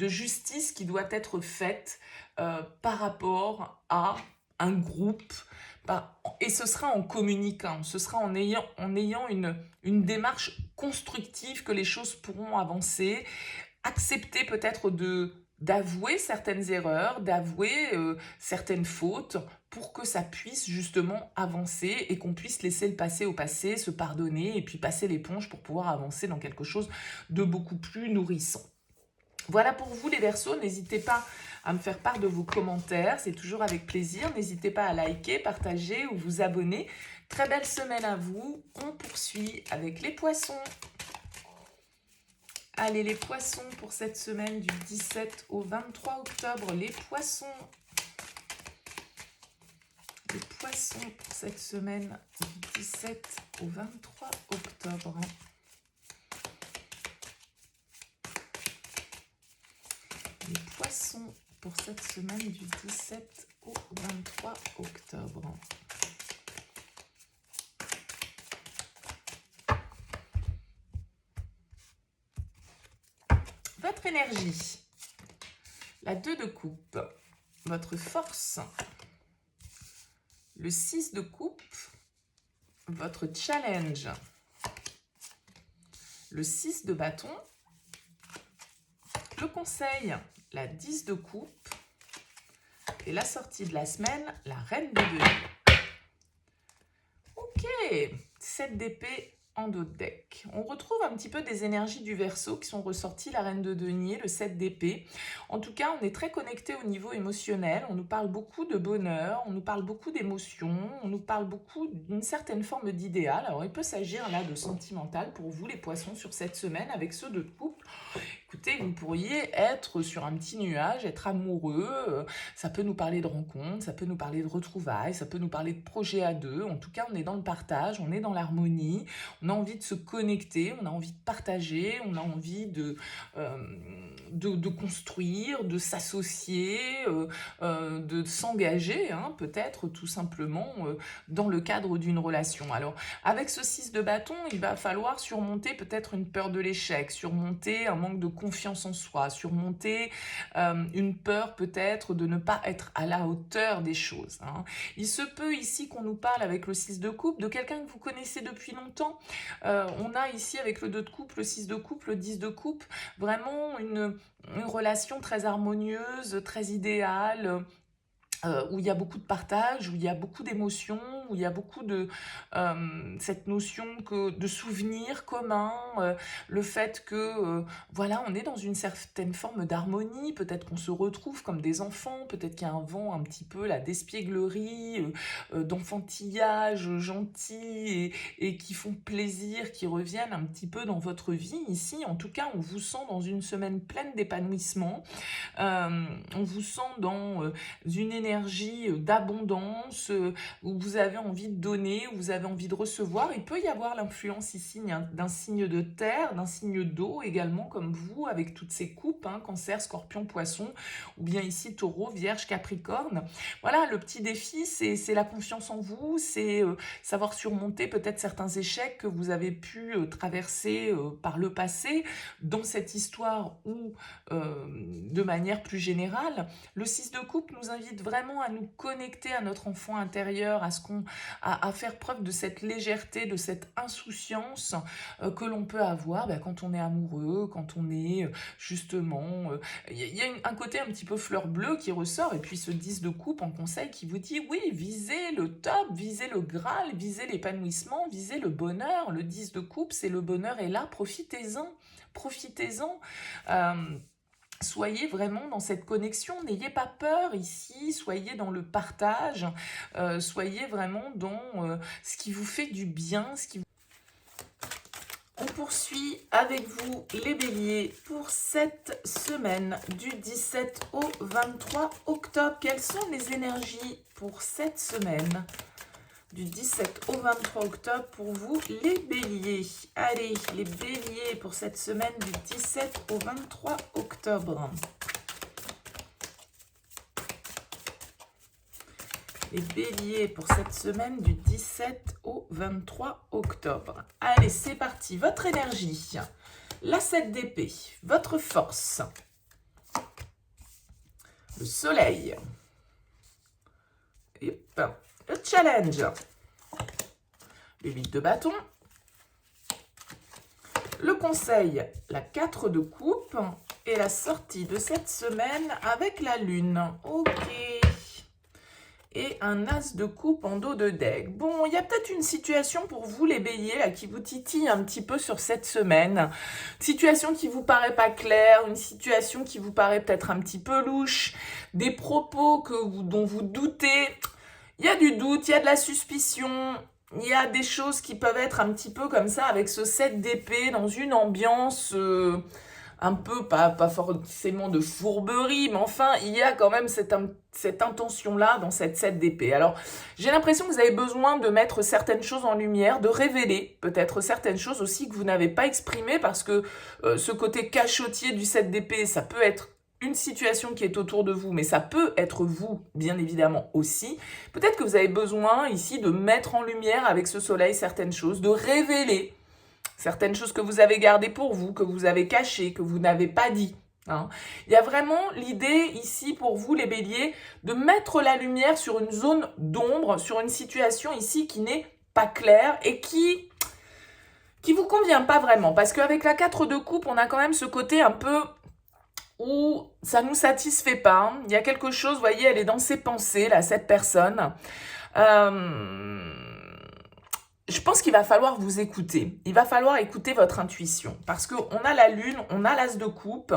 justice qui doit être faite par rapport à un groupe, et ce sera en communiquant, ce sera en ayant une démarche constructive que les choses pourront avancer, accepter peut-être d'avouer certaines erreurs, d'avouer certaines fautes pour que ça puisse justement avancer et qu'on puisse laisser le passé au passé, se pardonner et puis passer l'éponge pour pouvoir avancer dans quelque chose de beaucoup plus nourrissant. Voilà pour vous les Verseaux, n'hésitez pas à me faire part de vos commentaires, c'est toujours avec plaisir. N'hésitez pas à liker, partager ou vous abonner. Très belle semaine à vous. On poursuit avec les Poissons. Allez les Poissons pour cette semaine du 17 au 23 octobre. Les Poissons. Les Poissons pour cette semaine du 17 au 23 octobre. Les Poissons pour cette semaine du 17 au 23 octobre. Votre énergie, la 2 de coupe, votre force, le 6 de coupe, votre challenge, le 6 de bâton, le conseil, la 10 de coupe, et la sortie de la semaine, la reine de denier. Ok, 7 d'épée en dos de deck. On retrouve un petit peu des énergies du Verseau qui sont ressorties, la reine de denier, le 7 d'épée. En tout cas, on est très connecté au niveau émotionnel, on nous parle beaucoup de bonheur, on nous parle beaucoup d'émotions, on nous parle beaucoup d'une certaine forme d'idéal. Alors, il peut s'agir là de sentimental pour vous, les Poissons, sur cette semaine, avec ceux de couple. Écoutez, vous pourriez être sur un petit nuage, être amoureux, ça peut nous parler de rencontres, ça peut nous parler de retrouvailles, ça peut nous parler de projets à deux. En tout cas, on est dans le partage, on est dans l'harmonie, on a envie de se connecter, on a envie de partager, on a envie de construire, de s'associer, de s'engager, hein, peut-être tout simplement dans le cadre d'une relation. Alors, avec ce 6 de bâton, il va falloir surmonter peut-être une peur de l'échec, surmonter un manque de confiance en soi, surmonter une peur peut-être de ne pas être à la hauteur des choses. Hein. Il se peut ici qu'on nous parle avec le 6 de coupe de quelqu'un que vous connaissez depuis longtemps. On a ici avec le 2 de coupe, le 6 de coupe, le 10 de coupe, vraiment une relation très harmonieuse, très idéale, où il y a beaucoup de partage, où il y a beaucoup d'émotions, où il y a beaucoup de cette notion de souvenirs communs, le fait que voilà, on est dans une certaine forme d'harmonie, peut-être qu'on se retrouve comme des enfants, peut-être qu'il y a un vent un petit peu là d'espièglerie, d'enfantillage gentil et qui font plaisir, qui reviennent un petit peu dans votre vie ici. En tout cas, on vous sent dans une semaine pleine d'épanouissement, on vous sent dans une énergie d'abondance, où vous avez envie de donner, où vous avez envie de recevoir. Il peut y avoir l'influence ici d'un signe de terre, d'un signe d'eau également, comme vous, avec toutes ces coupes, hein, Cancer, Scorpion, Poisson, ou bien ici Taureau, Vierge, Capricorne. Voilà, le petit défi, c'est la confiance en vous, c'est savoir surmonter peut-être certains échecs que vous avez pu traverser par le passé, dans cette histoire ou de manière plus générale. Le 6 de coupe nous invite vraiment à nous connecter à notre enfant intérieur, à ce qu'on à faire preuve de cette légèreté, de cette insouciance que l'on peut avoir quand on est amoureux, quand on est justement... Il y a un côté un petit peu fleur bleue qui ressort, et puis ce 10 de coupe en conseil qui vous dit, oui, visez le top, visez le Graal, visez l'épanouissement, visez le bonheur. Le 10 de coupe, c'est le bonheur est là, profitez-en, profitez-en. Soyez vraiment dans cette connexion, n'ayez pas peur ici, soyez dans le partage, soyez vraiment dans ce qui vous fait du bien. On poursuit avec vous les béliers pour cette semaine du 17 au 23 octobre. Quelles sont les énergies pour cette semaine du 17 au 23 octobre pour vous les béliers? Allez, les béliers pour cette semaine du 17 au 23 octobre. Les béliers pour cette semaine du 17 au 23 octobre. Allez, c'est parti. Votre énergie, la 7 d'épée, votre force, le soleil, hop, le challenge, le 8 de bâton, le conseil, la 4 de coupe et la sortie de cette semaine avec la lune. Ok. Et un as de coupe en dos de deck. Bon, il y a peut-être une situation pour vous les béliers là, qui vous titille un petit peu sur cette semaine. Une situation qui vous paraît pas claire, une situation qui vous paraît peut-être un petit peu louche, des propos dont vous doutez. Il y a du doute, il y a de la suspicion, il y a des choses qui peuvent être un petit peu comme ça avec ce 7 d'épée dans une ambiance... un peu, pas forcément de fourberie, mais enfin, il y a quand même cette intention-là dans cette 7 d'épée. Alors, j'ai l'impression que vous avez besoin de mettre certaines choses en lumière, de révéler peut-être certaines choses aussi que vous n'avez pas exprimées, parce que ce côté cachotier du 7 d'épée, ça peut être une situation qui est autour de vous, mais ça peut être vous, bien évidemment, aussi. Peut-être que vous avez besoin ici de mettre en lumière avec ce soleil certaines choses, de révéler certaines choses que vous avez gardées pour vous, que vous avez cachées, que vous n'avez pas dit. Hein. Il y a vraiment l'idée ici pour vous les béliers de mettre la lumière sur une zone d'ombre, sur une situation ici qui n'est pas claire et qui vous convient pas vraiment. Parce qu'avec la 4 de coupe, on a quand même ce côté un peu où ça nous satisfait pas. Hein. Il y a quelque chose, vous voyez, elle est dans ses pensées, là, cette personne. Je pense qu'il va falloir vous écouter. Il va falloir écouter votre intuition. Parce qu'on a la lune, on a l'as de coupe,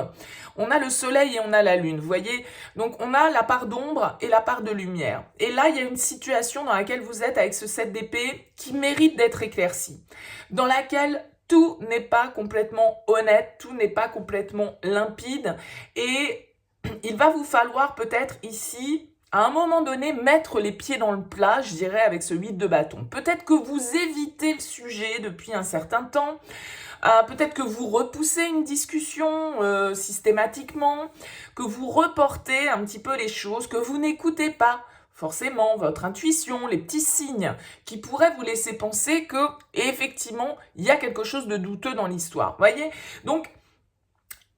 on a le soleil et on a la lune. Vous voyez? Donc, on a la part d'ombre et la part de lumière. Et là, il y a une situation dans laquelle vous êtes avec ce 7 d'épée qui mérite d'être éclaircie. Dans laquelle tout n'est pas complètement honnête, tout n'est pas complètement limpide. Et il va vous falloir peut-être ici... à un moment donné, mettre les pieds dans le plat, je dirais, avec ce 8 de bâton. Peut-être que vous évitez le sujet depuis un certain temps. Peut-être que vous repoussez une discussion systématiquement, que vous reportez un petit peu les choses, que vous n'écoutez pas forcément votre intuition, les petits signes qui pourraient vous laisser penser que, effectivement, il y a quelque chose de douteux dans l'histoire. Voyez? Donc,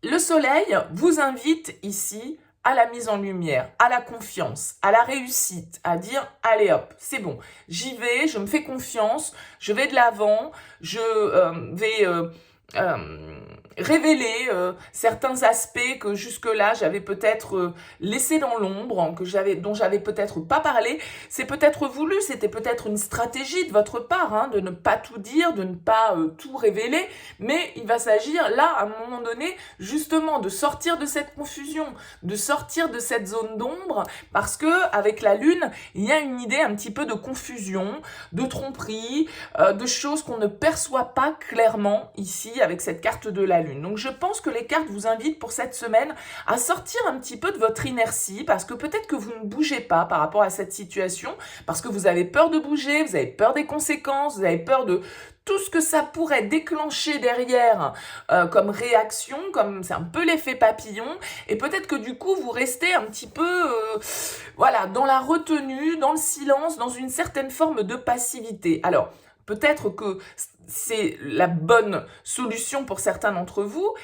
le soleil vous invite ici à la mise en lumière, à la confiance, à la réussite, à dire « allez hop, c'est bon, j'y vais, je me fais confiance, je vais de l'avant, je vais révéler certains aspects que jusque-là j'avais peut-être laissés dans l'ombre, dont j'avais peut-être pas parlé. C'est peut-être voulu, c'était peut-être une stratégie de votre part, hein, de ne pas tout dire, de ne pas tout révéler, mais il va s'agir là, à un moment donné, justement de sortir de cette confusion, de sortir de cette zone d'ombre, parce que avec la lune, il y a une idée un petit peu de confusion, de tromperie, de choses qu'on ne perçoit pas clairement ici avec cette carte de la lune. Donc je pense que les cartes vous invitent pour cette semaine à sortir un petit peu de votre inertie, parce que peut-être que vous ne bougez pas par rapport à cette situation, parce que vous avez peur de bouger, vous avez peur des conséquences, vous avez peur de tout ce que ça pourrait déclencher derrière comme réaction, comme c'est un peu l'effet papillon, et peut-être que du coup vous restez un petit peu voilà, dans la retenue, dans le silence, dans une certaine forme de passivité. Alors, peut-être que c'est la bonne solution pour certains d'entre vous,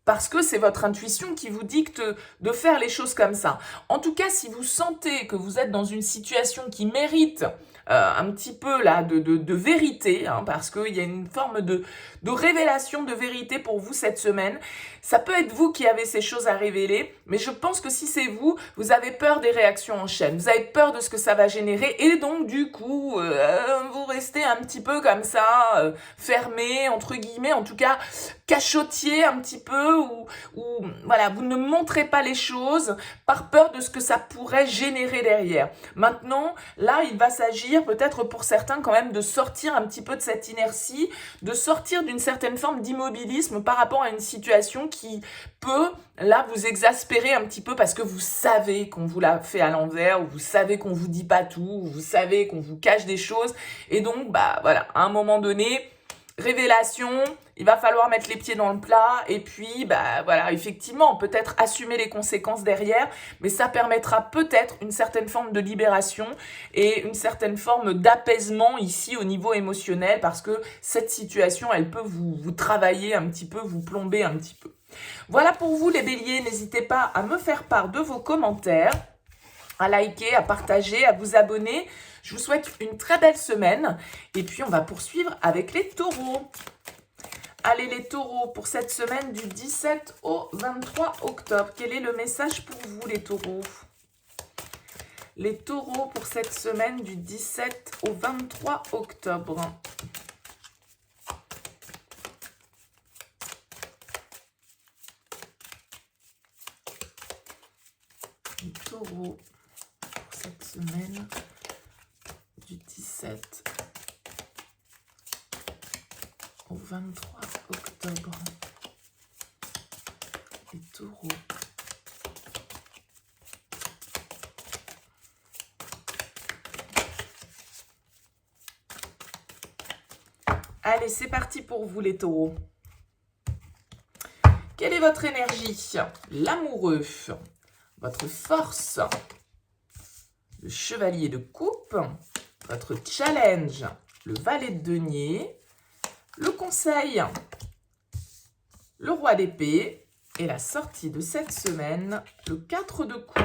parce que c'est votre intuition qui vous dicte de faire les choses comme ça. En tout cas, si vous sentez que vous êtes dans une situation qui mérite un petit peu là de vérité, hein, parce qu'il y a une forme de révélation de vérité pour vous cette semaine. Ça peut être vous qui avez ces choses à révéler, mais je pense que si c'est vous, vous avez peur des réactions en chaîne, vous avez peur de ce que ça va générer, et donc du coup, vous restez un petit peu comme ça, fermé, entre guillemets, en tout cas, cachotier un petit peu, ou voilà, vous ne montrez pas les choses par peur de ce que ça pourrait générer derrière. Maintenant, là, il va s'agir peut-être pour certains quand même de sortir un petit peu de cette inertie, de sortir d'une certaine forme d'immobilisme par rapport à une situation qui peut, là, vous exaspérer un petit peu parce que vous savez qu'on vous l'a fait à l'envers, ou vous savez qu'on vous dit pas tout, ou vous savez qu'on vous cache des choses. Et donc, bah voilà, à un moment donné, révélation, il va falloir mettre les pieds dans le plat et puis, bah voilà, effectivement, peut-être assumer les conséquences derrière, mais ça permettra peut-être une certaine forme de libération et une certaine forme d'apaisement ici au niveau émotionnel, parce que cette situation, elle peut vous travailler un petit peu, vous plomber un petit peu. Voilà pour vous les béliers, n'hésitez pas à me faire part de vos commentaires, à liker, à partager, à vous abonner. Je vous souhaite une très belle semaine et puis on va poursuivre avec les taureaux. Allez les taureaux, pour cette semaine du 17 au 23 octobre, quel est le message pour vous les taureaux? Les taureaux pour cette semaine du 17 au 23 octobre. Les taureaux pour cette semaine du 17 au 23 octobre. Les taureaux. Allez, c'est parti pour vous les taureaux. Quelle est votre énergie? L'amoureux, votre force, le chevalier de coupe, votre challenge, le valet de denier, le conseil, le roi d'épée et la sortie de cette semaine, le 4 de coupe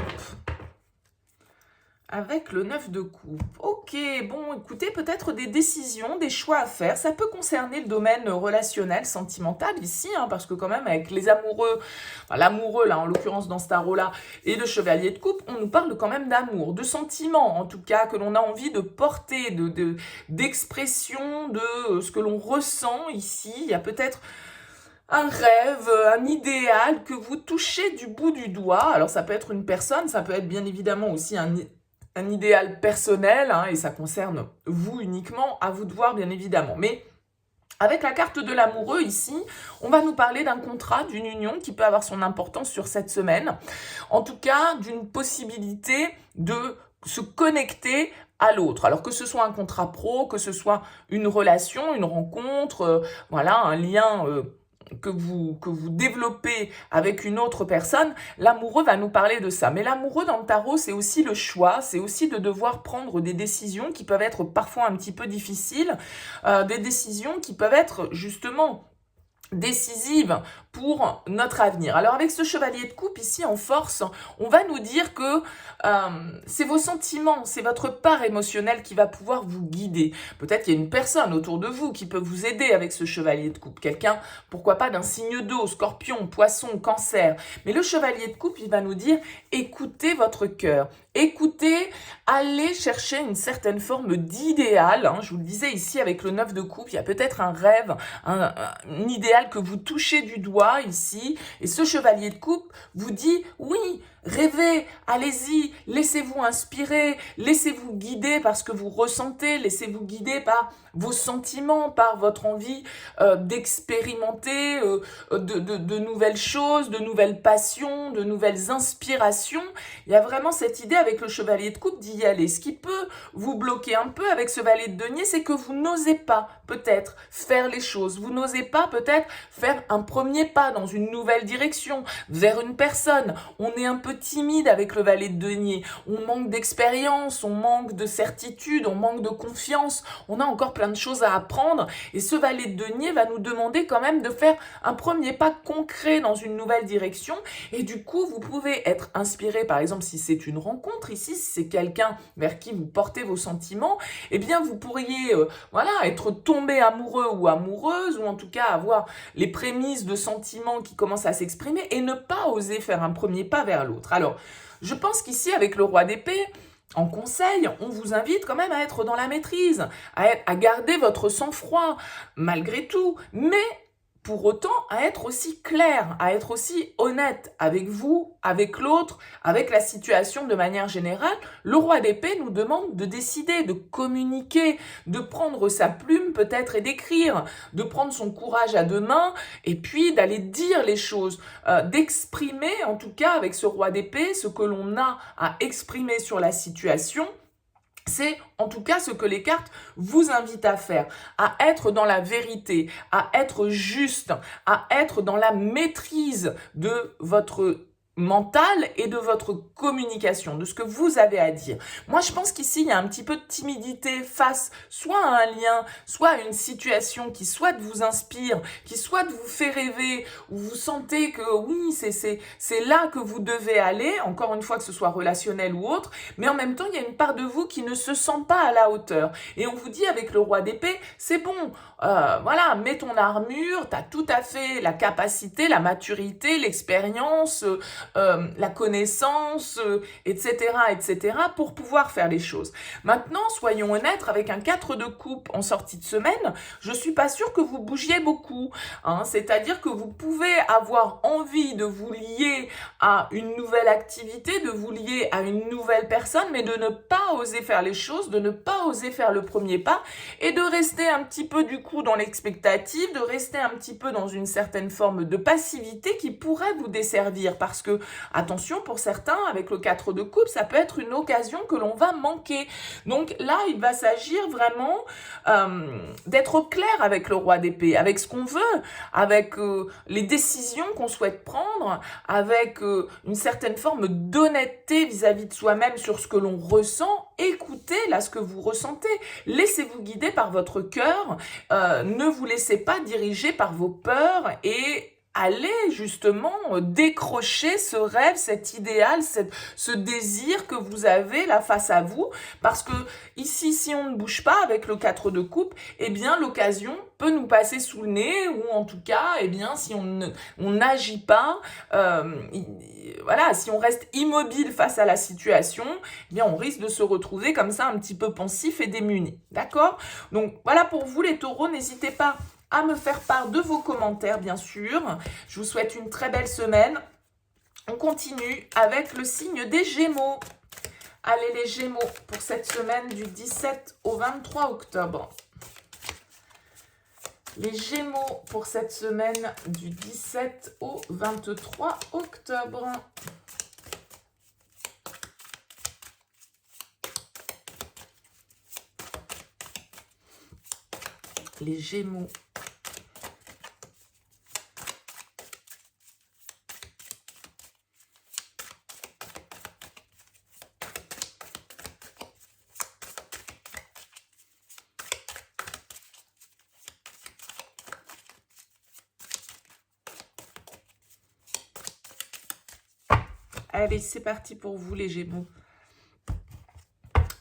avec le 9 de coupe. Ok, bon, écoutez, peut-être des décisions, des choix à faire. Ça peut concerner le domaine relationnel, sentimental ici, hein, parce que quand même avec les amoureux, enfin, l'amoureux là en l'occurrence dans ce tarot-là, et le chevalier de coupe, on nous parle quand même d'amour, de sentiments en tout cas, que l'on a envie de porter, d'expression de ce que l'on ressent ici. Il y a peut-être un rêve, un idéal que vous touchez du bout du doigt. Alors ça peut être une personne, ça peut être bien évidemment aussi un idéal personnel, hein, et ça concerne vous uniquement, à vous de voir bien évidemment. Mais avec la carte de l'amoureux ici, on va nous parler d'un contrat, d'une union qui peut avoir son importance sur cette semaine. En tout cas, d'une possibilité de se connecter à l'autre. Alors que ce soit un contrat pro, que ce soit une relation, une rencontre, voilà, un lien que vous développez avec une autre personne, l'amoureux va nous parler de ça. Mais l'amoureux dans le tarot, c'est aussi le choix, c'est aussi de devoir prendre des décisions qui peuvent être parfois un petit peu difficiles, des décisions qui peuvent être justement décisive pour notre avenir. Alors avec ce chevalier de coupe ici en force, on va nous dire que c'est vos sentiments, c'est votre part émotionnelle qui va pouvoir vous guider. Peut-être qu'il y a une personne autour de vous qui peut vous aider avec ce chevalier de coupe. Quelqu'un, pourquoi pas d'un signe d'eau, scorpion, poisson, cancer. Mais le chevalier de coupe, il va nous dire écoutez votre cœur. Écoutez, allez chercher une certaine forme d'idéal. Hein. Je vous le disais ici avec le 9 de coupe, il y a peut-être un rêve, un idéal que vous touchez du doigt ici. Et ce chevalier de coupe vous dit oui, rêvez, allez-y, laissez-vous inspirer, laissez-vous guider par ce que vous ressentez, laissez-vous guider par vos sentiments, par votre envie d'expérimenter de nouvelles choses, de nouvelles passions, de nouvelles inspirations. Il y a vraiment cette idée avec le chevalier de coupe d'y aller. Ce qui peut vous bloquer un peu avec ce valet de denier, c'est que vous n'osez pas peut-être faire les choses. Vous n'osez pas peut-être faire un premier pas dans une nouvelle direction, vers une personne. On est un peu timide avec le valet de denier. On manque d'expérience, on manque de certitude, on manque de confiance. On a encore plein de choses à apprendre. Et ce valet de denier va nous demander quand même de faire un premier pas concret dans une nouvelle direction. Et du coup, vous pouvez être inspiré, par exemple, si c'est une rencontre ici, si c'est quelqu'un vers qui vous portez vos sentiments, eh bien, vous pourriez voilà, être tombé amoureux ou amoureuse, ou en tout cas avoir les prémices de sentiments qui commencent à s'exprimer et ne pas oser faire un premier pas vers l'autre. Alors, je pense qu'ici, avec le roi d'épée, en conseil, on vous invite quand même à être dans la maîtrise, à garder votre sang-froid, malgré tout, mais pour autant à être aussi clair, à être aussi honnête avec vous, avec l'autre, avec la situation de manière générale. Le roi d'épée nous demande de décider, de communiquer, de prendre sa plume peut-être et d'écrire, de prendre son courage à deux mains et puis d'aller dire les choses, d'exprimer en tout cas avec ce roi d'épée ce que l'on a à exprimer sur la situation. C'est en tout cas ce que les cartes vous invitent à faire, à être dans la vérité, à être juste, à être dans la maîtrise de votre mental et de votre communication, de ce que vous avez à dire. Moi, je pense qu'ici, il y a un petit peu de timidité face soit à un lien, soit à une situation qui soit vous inspire, qui soit vous fait rêver, où vous sentez que oui, c'est là que vous devez aller, encore une fois que ce soit relationnel ou autre, mais en même temps, il y a une part de vous qui ne se sent pas à la hauteur. Et on vous dit avec le roi d'épée, c'est bon, voilà, mets ton armure, tu as tout à fait la capacité, la maturité, l'expérience, la connaissance, etc., etc., pour pouvoir faire les choses. Maintenant, soyons honnêtes, avec un 4 de coupe en sortie de semaine, je suis pas sûre que vous bougiez beaucoup. Hein, c'est-à-dire que vous pouvez avoir envie de vous lier à une nouvelle activité, de vous lier à une nouvelle personne, mais de ne pas oser faire les choses, de ne pas oser faire le premier pas, et de rester un petit peu du coup dans l'expectative, de rester un petit peu dans une certaine forme de passivité qui pourrait vous desservir, parce que attention, pour certains, avec le 4 de coupe, ça peut être une occasion que l'on va manquer. Donc là, il va s'agir vraiment d'être clair avec le roi d'épée, avec ce qu'on veut, avec les décisions qu'on souhaite prendre, avec une certaine forme d'honnêteté vis-à-vis de soi-même sur ce que l'on ressent. Écoutez là ce que vous ressentez. Laissez-vous guider par votre cœur. Ne vous laissez pas diriger par vos peurs et allez justement décrocher ce rêve, cet idéal, ce désir que vous avez là face à vous. Parce que ici, si on ne bouge pas avec le 4 de coupe, eh bien l'occasion peut nous passer sous le nez, ou en tout cas, eh bien si on n'agit pas, voilà, si on reste immobile face à la situation, eh bien on risque de se retrouver comme ça un petit peu pensif et démuni. D'accord ? Donc voilà pour vous les taureaux, n'hésitez pas à me faire part de vos commentaires, bien sûr. Je vous souhaite une très belle semaine. On continue avec le signe des Gémeaux. Allez les Gémeaux, pour cette semaine du 17 au 23 octobre. Les Gémeaux pour cette semaine du 17 au 23 octobre. Les Gémeaux. Allez, c'est parti pour vous les Gémeaux.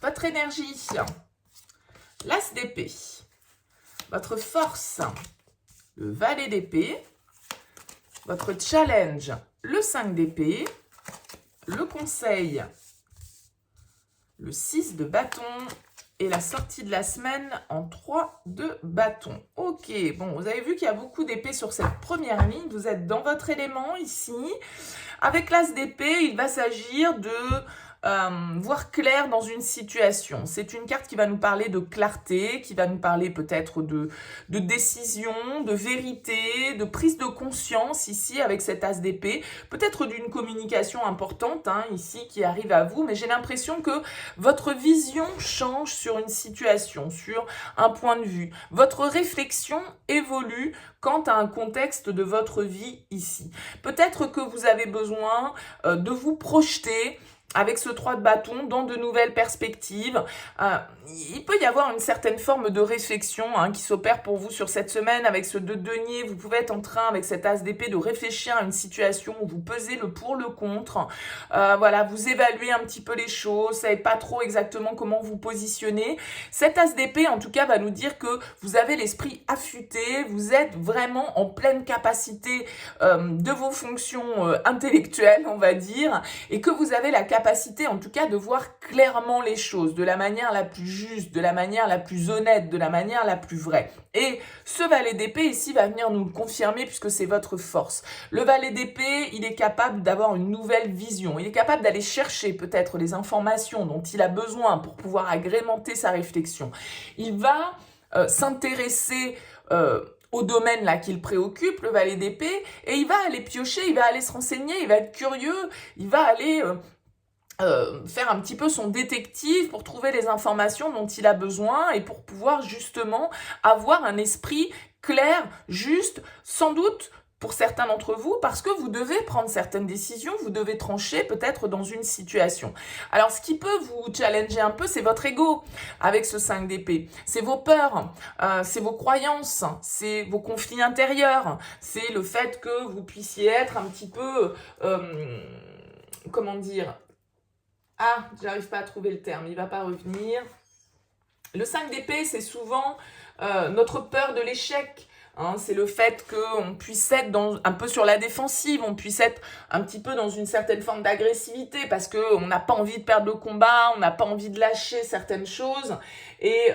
Votre énergie, l'As d'épée. Votre force, le valet d'épée. Votre challenge, le 5 d'épée. Le conseil, le 6 de bâton. Et la sortie de la semaine en 3 de bâton. Ok, bon, vous avez vu qu'il y a beaucoup d'épées sur cette première ligne. Vous êtes dans votre élément ici. Avec l'As d'épée, il va s'agir de voir clair dans une situation. C'est une carte qui va nous parler de clarté, qui va nous parler peut-être de décision, de vérité, de prise de conscience ici avec cet as d'épée, peut-être d'une communication importante ici qui arrive à vous, mais j'ai l'impression que votre vision change sur une situation, sur un point de vue. Votre réflexion évolue quant à un contexte de votre vie ici. Peut-être que vous avez besoin de vous projeter avec ce 3 de bâton dans de nouvelles perspectives. Il peut y avoir une certaine forme de réflexion qui s'opère pour vous sur cette semaine avec ce 2 de denier. Vous pouvez être en train, avec cet as d'épée, de réfléchir à une situation où vous pesez le pour, le contre. Voilà, vous évaluez un petit peu les choses, vous savez pas trop exactement comment vous positionner. Cet as d'épée, en tout cas, va nous dire que vous avez l'esprit affûté, vous êtes vraiment en pleine capacité de vos fonctions intellectuelles, on va dire, et que vous avez la capacité, en tout cas, de voir clairement les choses, de la manière la plus juste, de la manière la plus honnête, de la manière la plus vraie. Et ce valet d'épée ici va venir nous le confirmer puisque c'est votre force. Le valet d'épée, il est capable d'avoir une nouvelle vision. Il est capable d'aller chercher peut-être les informations dont il a besoin pour pouvoir agrémenter sa réflexion. Il va s'intéresser au domaine là qu'il préoccupe, le valet d'épée, et il va aller piocher, il va aller se renseigner, il va être curieux, il va aller faire un petit peu son détective pour trouver les informations dont il a besoin et pour pouvoir justement avoir un esprit clair, juste, sans doute pour certains d'entre vous, parce que vous devez prendre certaines décisions, vous devez trancher peut-être dans une situation. Alors, ce qui peut vous challenger un peu, c'est votre ego avec ce 5 d'épée. C'est vos peurs, c'est vos croyances, c'est vos conflits intérieurs, c'est le fait que vous puissiez être un petit peu, comment dire, j'arrive pas à trouver le terme, il va pas revenir. Le 5 d'épée, c'est souvent notre peur de l'échec. C'est le fait qu'on puisse être un peu sur la défensive, on puisse être un petit peu dans une certaine forme d'agressivité parce qu'on n'a pas envie de perdre le combat, on n'a pas envie de lâcher certaines choses. Et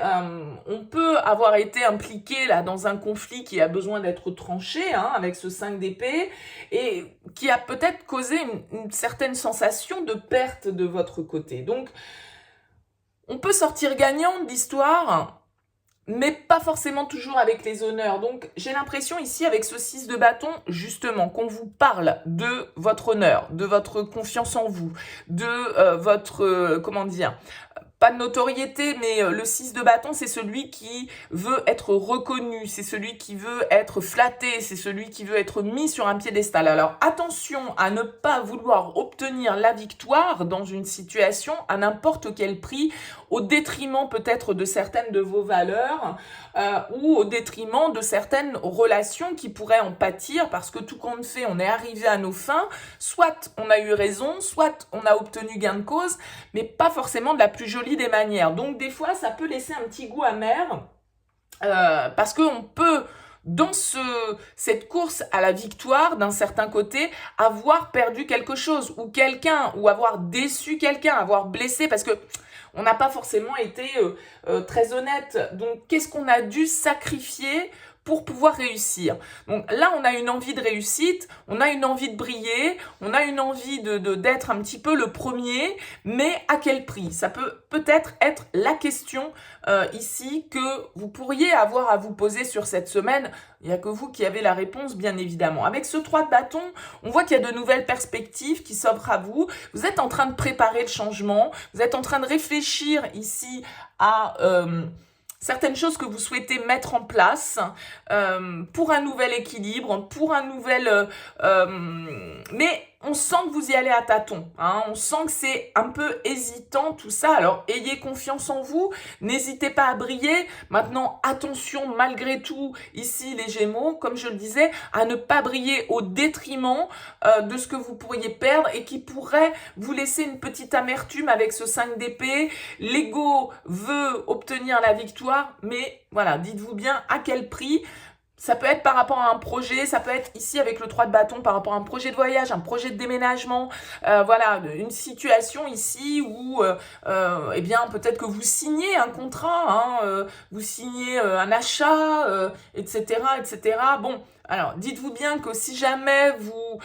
on peut avoir été impliqué là dans un conflit qui a besoin d'être tranché avec ce 5 d'épée et qui a peut-être causé une certaine sensation de perte de votre côté. Donc, on peut sortir gagnant de l'histoire, mais pas forcément toujours avec les honneurs. Donc, j'ai l'impression ici, avec ce 6 de bâton, justement, qu'on vous parle de votre honneur, de votre confiance en vous, de votre, comment dire, pas de notoriété, mais le 6 de bâton, c'est celui qui veut être reconnu, c'est celui qui veut être flatté, c'est celui qui veut être mis sur un piédestal. Alors attention à ne pas vouloir obtenir la victoire dans une situation à n'importe quel prix, au détriment peut-être de certaines de vos valeurs ou au détriment de certaines relations qui pourraient en pâtir parce que tout compte fait, on est arrivé à nos fins, soit on a eu raison, soit on a obtenu gain de cause, mais pas forcément de la plus jolie des manières. Donc des fois, ça peut laisser un petit goût amer parce qu'on peut, dans cette course à la victoire, d'un certain côté, avoir perdu quelque chose ou quelqu'un, ou avoir déçu quelqu'un, avoir blessé, parce que on n'a pas forcément été très honnête. Donc, qu'est-ce qu'on a dû sacrifier pour pouvoir réussir? Donc là, on a une envie de réussite, on a une envie de briller, on a une envie d'être un petit peu le premier, mais à quel prix? Ça peut peut-être être la question ici que vous pourriez avoir à vous poser sur cette semaine. Il n'y a que vous qui avez la réponse, bien évidemment. Avec ce 3 de bâton, on voit qu'il y a de nouvelles perspectives qui s'offrent à vous. Vous êtes en train de préparer le changement, vous êtes en train de réfléchir ici à certaines choses que vous souhaitez mettre en place pour un nouvel équilibre, pour un nouvel... mais on sent que vous y allez à tâtons, on sent que c'est un peu hésitant tout ça. Alors ayez confiance en vous, n'hésitez pas à briller. Maintenant, attention malgré tout, ici les Gémeaux, comme je le disais, à ne pas briller au détriment de ce que vous pourriez perdre et qui pourrait vous laisser une petite amertume avec ce 5 d'épée. L'ego veut obtenir la victoire, mais voilà, dites-vous bien à quel prix. Ça peut être par rapport à un projet, ça peut être ici avec le 3 de bâton par rapport à un projet de voyage, un projet de déménagement, voilà, une situation ici où, eh bien, peut-être que vous signez un contrat, vous signez un achat, etc., etc. Bon, alors, dites-vous bien que si jamais vous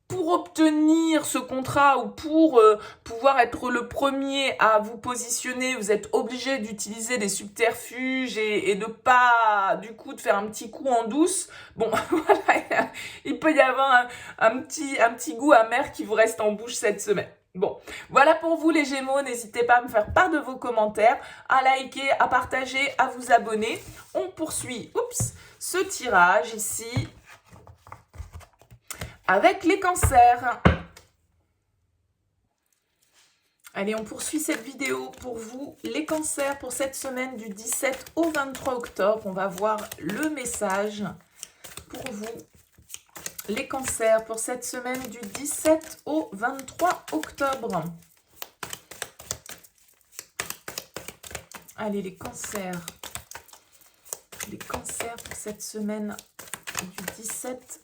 pour obtenir ce contrat ou pour pouvoir être le premier à vous positionner, vous êtes obligé d'utiliser des subterfuges et de pas, du coup, de faire un petit coup en douce. Bon, voilà, il peut y avoir un petit goût amer qui vous reste en bouche cette semaine. Bon, voilà pour vous les Gémeaux, n'hésitez pas à me faire part de vos commentaires, à liker, à partager, à vous abonner. On poursuit, ce tirage ici avec les cancers. Allez, on poursuit cette vidéo pour vous, les cancers, pour cette semaine du 17 au 23 octobre. On va voir le message pour vous, les cancers, pour cette semaine du 17 au 23 octobre. Allez, les cancers pour cette semaine du 17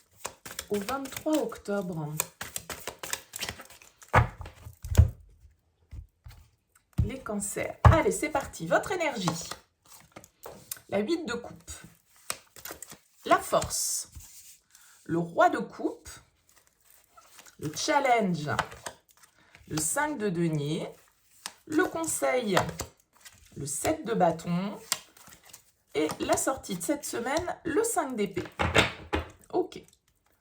au 23 octobre. Les cancers. Allez, c'est parti. Votre énergie. La 8 de coupe. La force. Le roi de coupe. Le challenge. Le 5 de denier. Le conseil. Le 7 de bâton. Et la sortie de cette semaine, le 5 d'épée. Ok.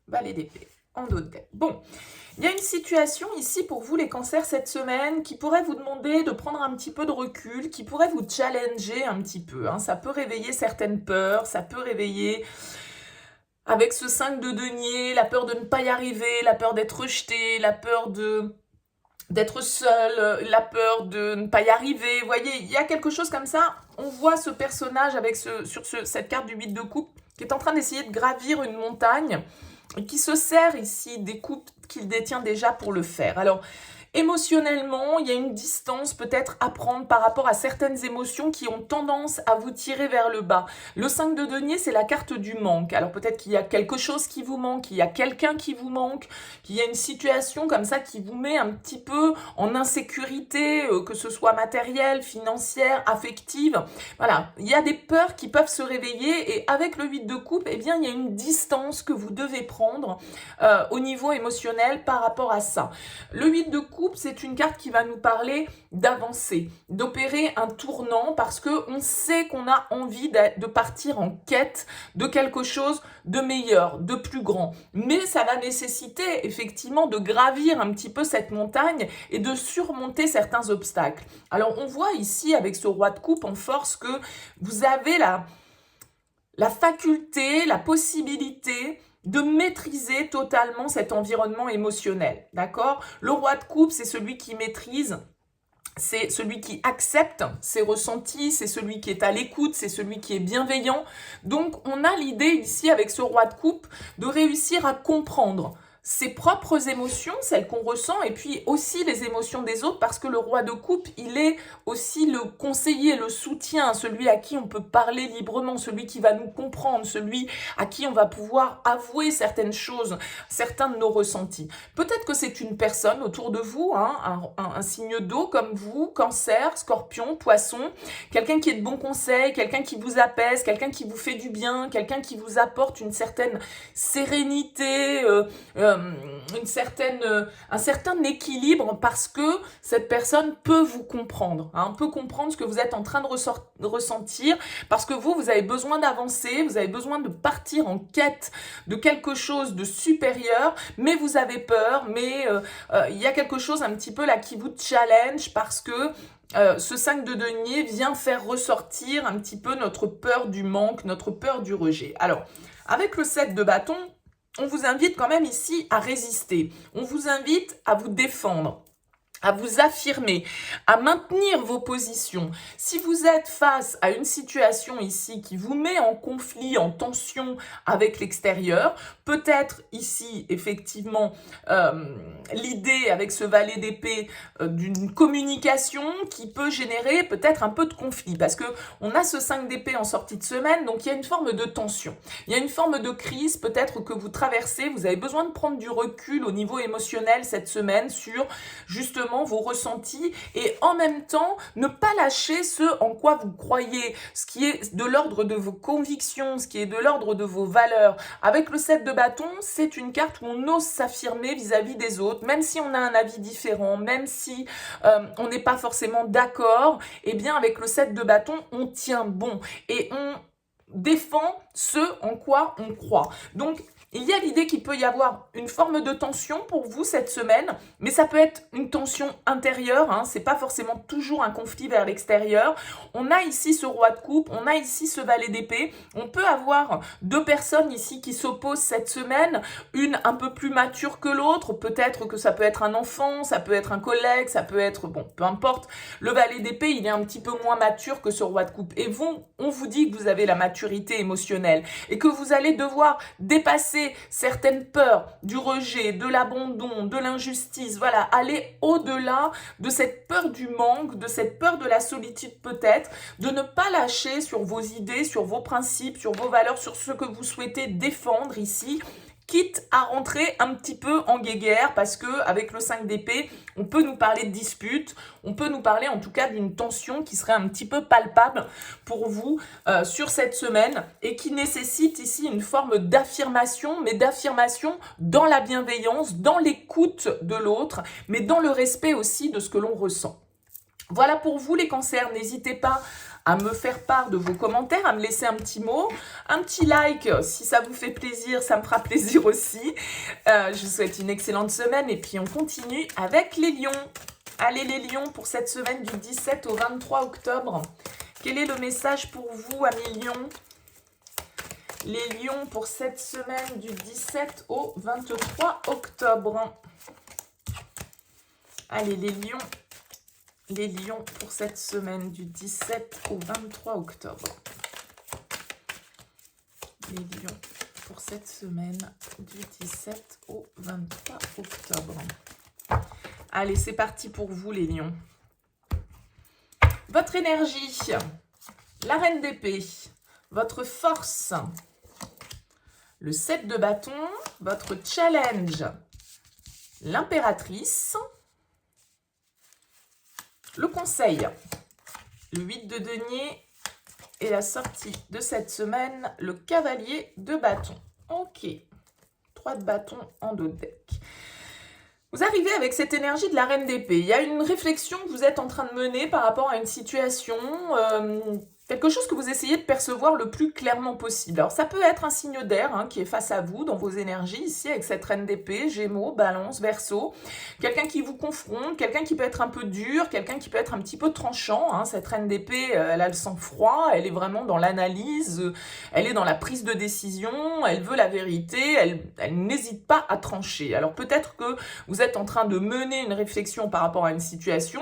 Valet d'épée. En dos de deck. Bon. Il y a une situation ici pour vous les cancers cette semaine qui pourrait vous demander de prendre un petit peu de recul, qui pourrait vous challenger un petit peu. Ça peut réveiller certaines peurs, ça peut réveiller avec ce 5 de denier, la peur de ne pas y arriver, la peur d'être rejeté, la peur d'être seul, la peur de ne pas y arriver. Vous voyez, il y a quelque chose comme ça. On voit ce personnage avec cette carte du 8 de coupe qui est en train d'essayer de gravir une montagne et qui se sert ici des coupes qu'il détient déjà pour le faire. Alors, émotionnellement, il y a une distance peut-être à prendre par rapport à certaines émotions qui ont tendance à vous tirer vers le bas. Le 5 de denier, c'est la carte du manque. Alors peut-être qu'il y a quelque chose qui vous manque, il y a quelqu'un qui vous manque, qu'il y a une situation comme ça qui vous met un petit peu en insécurité, que ce soit matérielle, financière, affective. Voilà, il y a des peurs qui peuvent se réveiller et avec le 8 de coupe, eh bien, il y a une distance que vous devez prendre au niveau émotionnel par rapport à ça. Le 8 de coupe, c'est une carte qui va nous parler d'avancer, d'opérer un tournant parce qu'on sait qu'on a envie de partir en quête de quelque chose de meilleur, de plus grand. Mais ça va nécessiter effectivement de gravir un petit peu cette montagne et de surmonter certains obstacles. Alors on voit ici avec ce roi de coupe en force que vous avez la faculté, la possibilité de maîtriser totalement cet environnement émotionnel, d'accord? Le roi de coupe, c'est celui qui maîtrise, c'est celui qui accepte ses ressentis, c'est celui qui est à l'écoute, c'est celui qui est bienveillant. Donc, on a l'idée ici, avec ce roi de coupe, de réussir à comprendre ses propres émotions, celles qu'on ressent, et puis aussi les émotions des autres, parce que le roi de coupe, il est aussi le conseiller, le soutien, celui à qui on peut parler librement, celui qui va nous comprendre, celui à qui on va pouvoir avouer certaines choses, certains de nos ressentis. Peut-être que c'est une personne autour de vous, un signe d'eau comme vous, cancer, scorpion, poisson, quelqu'un qui est de bons conseils, quelqu'un qui vous apaise, quelqu'un qui vous fait du bien, quelqu'un qui vous apporte une certaine sérénité, un certain équilibre parce que cette personne peut vous comprendre, peut comprendre ce que vous êtes en train de ressentir parce que vous avez besoin d'avancer, vous avez besoin de partir en quête de quelque chose de supérieur, mais vous avez peur, mais il y a quelque chose un petit peu là qui vous challenge parce que ce 5 de denier vient faire ressortir un petit peu notre peur du manque, notre peur du rejet. Alors, avec le 7 de bâton, on vous invite quand même ici à résister. On vous invite à vous défendre, à vous affirmer, à maintenir vos positions. Si vous êtes face à une situation ici qui vous met en conflit, en tension avec l'extérieur, peut-être ici, effectivement, l'idée avec ce valet d'épée d'une communication qui peut générer peut-être un peu de conflit parce que on a ce 5 d'épée en sortie de semaine, donc il y a une forme de tension. Il y a une forme de crise peut-être que vous traversez, vous avez besoin de prendre du recul au niveau émotionnel cette semaine sur justement directement vos ressentis et en même temps ne pas lâcher ce en quoi vous croyez, ce qui est de l'ordre de vos convictions, ce qui est de l'ordre de vos valeurs. Avec le 7 de bâton, c'est une carte où on ose s'affirmer vis-à-vis des autres, même si on a un avis différent, même si on n'est pas forcément d'accord, eh bien avec le 7 de bâton, on tient bon et on défend ce en quoi on croit. Donc, il y a l'idée qu'il peut y avoir une forme de tension pour vous cette semaine, mais ça peut être une tension intérieure, hein, c'est pas forcément toujours un conflit vers l'extérieur. On a ici ce roi de coupe, on a ici ce valet d'épée, on peut avoir deux personnes ici qui s'opposent cette semaine, une un peu plus mature que l'autre, peut-être que ça peut être un enfant, ça peut être un collègue, ça peut être, bon, peu importe. Le valet d'épée, il est un petit peu moins mature que ce roi de coupe, et vous, on vous dit que vous avez la maturité émotionnelle, et que vous allez devoir dépasser certaines peurs du rejet, de l'abandon, de l'injustice, voilà, aller au-delà de cette peur du manque, de cette peur de la solitude peut-être, de ne pas lâcher sur vos idées, sur vos principes, sur vos valeurs, sur ce que vous souhaitez défendre ici, quitte à rentrer un petit peu en guéguerre, parce que avec le 5 d'épée, on peut nous parler de dispute, on peut nous parler en tout cas d'une tension qui serait un petit peu palpable pour vous sur cette semaine et qui nécessite ici une forme d'affirmation, mais d'affirmation dans la bienveillance, dans l'écoute de l'autre, mais dans le respect aussi de ce que l'on ressent. Voilà pour vous les cancers, n'hésitez pas à me faire part de vos commentaires, à me laisser un petit mot, un petit like si ça vous fait plaisir, ça me fera plaisir aussi. Je vous souhaite une excellente semaine et puis on continue avec les lions. Allez les lions pour cette semaine du 17 au 23 octobre. Quel est le message pour vous, amis lions? Les lions pour cette semaine du 17 au 23 octobre. Allez les lions. Les lions pour cette semaine du 17 au 23 octobre. Les lions pour cette semaine du 17 au 23 octobre. Allez, c'est parti pour vous les lions. Votre énergie, la reine d'épée, votre force, le 7 de bâton, votre challenge, l'impératrice, le conseil, le 8 de denier et la sortie de cette semaine, le cavalier de bâton. Ok, 3 de bâton en dos de deck. Vous arrivez avec cette énergie de la reine d'épée. Il y a une réflexion que vous êtes en train de mener par rapport à une situation, quelque chose que vous essayez de percevoir le plus clairement possible. Alors ça peut être un signe d'air qui est face à vous dans vos énergies, ici avec cette reine d'épée, Gémeaux, Balance, Verseau. Quelqu'un qui vous confronte, quelqu'un qui peut être un peu dur, quelqu'un qui peut être un petit peu tranchant. Cette reine d'épée, elle a le sang-froid, elle est vraiment dans l'analyse, elle est dans la prise de décision, elle veut la vérité, elle n'hésite pas à trancher. Alors peut-être que vous êtes en train de mener une réflexion par rapport à une situation,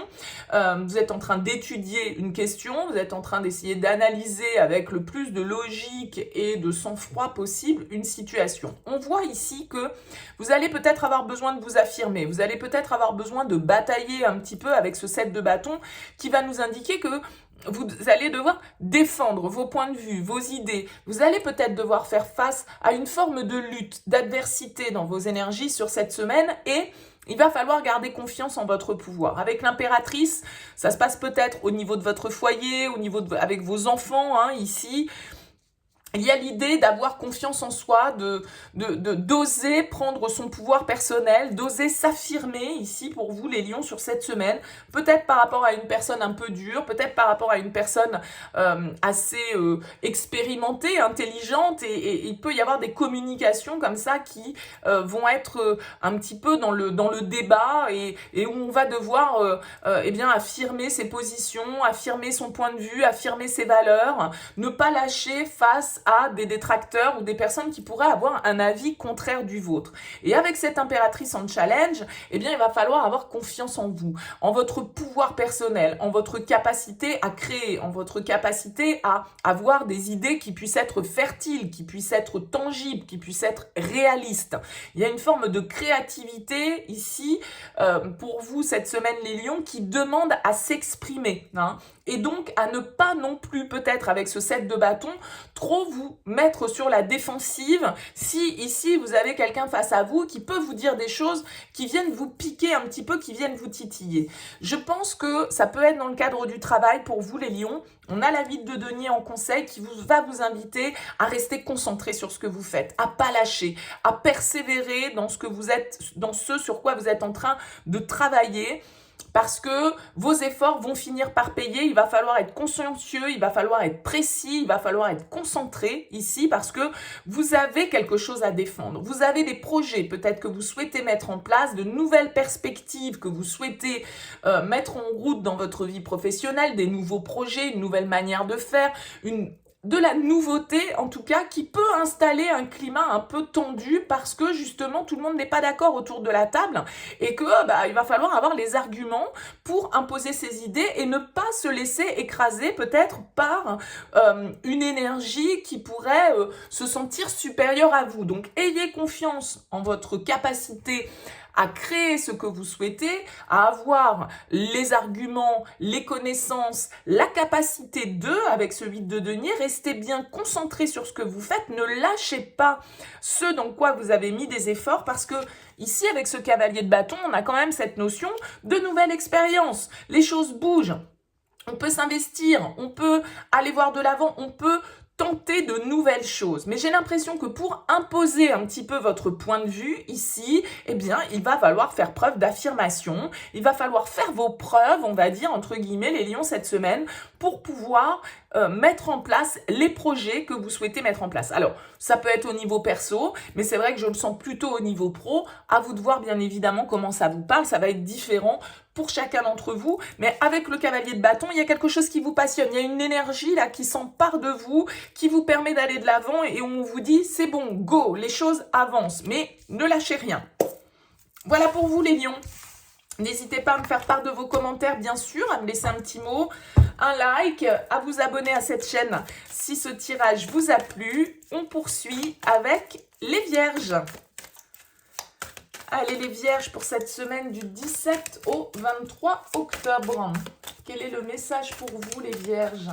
vous êtes en train d'étudier une question, vous êtes en train d'essayer d'analyser avec le plus de logique et de sang-froid possible une situation. On voit ici que vous allez peut-être avoir besoin de vous affirmer, vous allez peut-être avoir besoin de batailler un petit peu avec ce 7 de bâton qui va nous indiquer que vous allez devoir défendre vos points de vue, vos idées. Vous allez peut-être devoir faire face à une forme de lutte, d'adversité dans vos énergies sur cette semaine et il va falloir garder confiance en votre pouvoir. Avec l'impératrice, ça se passe peut-être au niveau de votre foyer, au niveau avec vos enfants, ici. Il y a l'idée d'avoir confiance en soi, d'oser prendre son pouvoir personnel, d'oser s'affirmer ici pour vous les lions sur cette semaine, peut-être par rapport à une personne un peu dure, peut-être par rapport à une personne assez expérimentée, intelligente et il peut y avoir des communications comme ça qui vont être un petit peu dans le débat et où on va devoir affirmer ses positions, affirmer son point de vue, affirmer ses valeurs, ne pas lâcher face à des détracteurs ou des personnes qui pourraient avoir un avis contraire du vôtre. Et avec cette impératrice en challenge, il va falloir avoir confiance en vous, en votre pouvoir personnel, en votre capacité à créer, en votre capacité à avoir des idées qui puissent être fertiles, qui puissent être tangibles, qui puissent être réalistes. Il y a une forme de créativité ici pour vous cette semaine les lions qui demande à s'exprimer. et donc à ne pas non plus, peut-être avec ce 7 de bâton, trop vous mettre sur la défensive si ici vous avez quelqu'un face à vous qui peut vous dire des choses qui viennent vous piquer un petit peu, qui viennent vous titiller. Je pense que ça peut être dans le cadre du travail pour vous les lions. On a la vide de denier en conseil qui va vous inviter à rester concentré sur ce que vous faites, à pas lâcher, à persévérer dans ce que vous êtes, dans ce sur quoi vous êtes en train de travailler. Parce que vos efforts vont finir par payer, il va falloir être consciencieux, il va falloir être précis, il va falloir être concentré ici parce que vous avez quelque chose à défendre. Vous avez des projets peut-être que vous souhaitez mettre en place, de nouvelles perspectives que vous souhaitez mettre en route dans votre vie professionnelle, des nouveaux projets, une nouvelle manière de faire, de la nouveauté, en tout cas, qui peut installer un climat un peu tendu parce que, justement, tout le monde n'est pas d'accord autour de la table et que il va falloir avoir les arguments pour imposer ses idées et ne pas se laisser écraser peut-être par une énergie qui pourrait se sentir supérieure à vous. Donc, ayez confiance en votre capacité à créer ce que vous souhaitez, à avoir les arguments, les connaissances, la capacité avec ce 8 de denier, restez bien concentré sur ce que vous faites, ne lâchez pas ce dans quoi vous avez mis des efforts parce que ici, avec ce cavalier de bâton, on a quand même cette notion de nouvelle expérience. Les choses bougent, on peut s'investir, on peut aller voir de l'avant, on peut tenter de nouvelles choses. Mais j'ai l'impression que pour imposer un petit peu votre point de vue ici, eh bien, il va falloir faire preuve d'affirmation. Il va falloir faire vos preuves, on va dire, entre guillemets, les lions cette semaine, pour pouvoir mettre en place les projets que vous souhaitez mettre en place. Alors, ça peut être au niveau perso, mais c'est vrai que je le sens plutôt au niveau pro. À vous de voir, bien évidemment, comment ça vous parle. Ça va être différent pour chacun d'entre vous. Mais avec le cavalier de bâton, il y a quelque chose qui vous passionne. Il y a une énergie là qui s'empare de vous, qui vous permet d'aller de l'avant et on vous dit, c'est bon, go, les choses avancent. Mais ne lâchez rien. Voilà pour vous les lions. N'hésitez pas à me faire part de vos commentaires, bien sûr, à me laisser un petit mot, un like, à vous abonner à cette chaîne si ce tirage vous a plu. On poursuit avec les vierges. Allez les vierges pour cette semaine du 17 au 23 octobre. Quel est le message pour vous les vierges?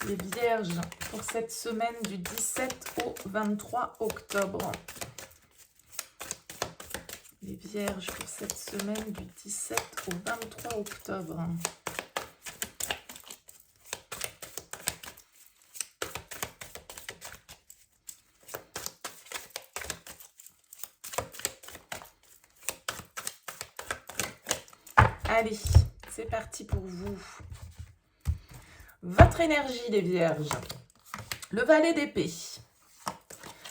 Les vierges pour cette semaine du 17 au 23 octobre. Les vierges pour cette semaine du 17 au 23 octobre. Allez, c'est parti pour vous. Votre énergie, les vierges. Le valet d'épée.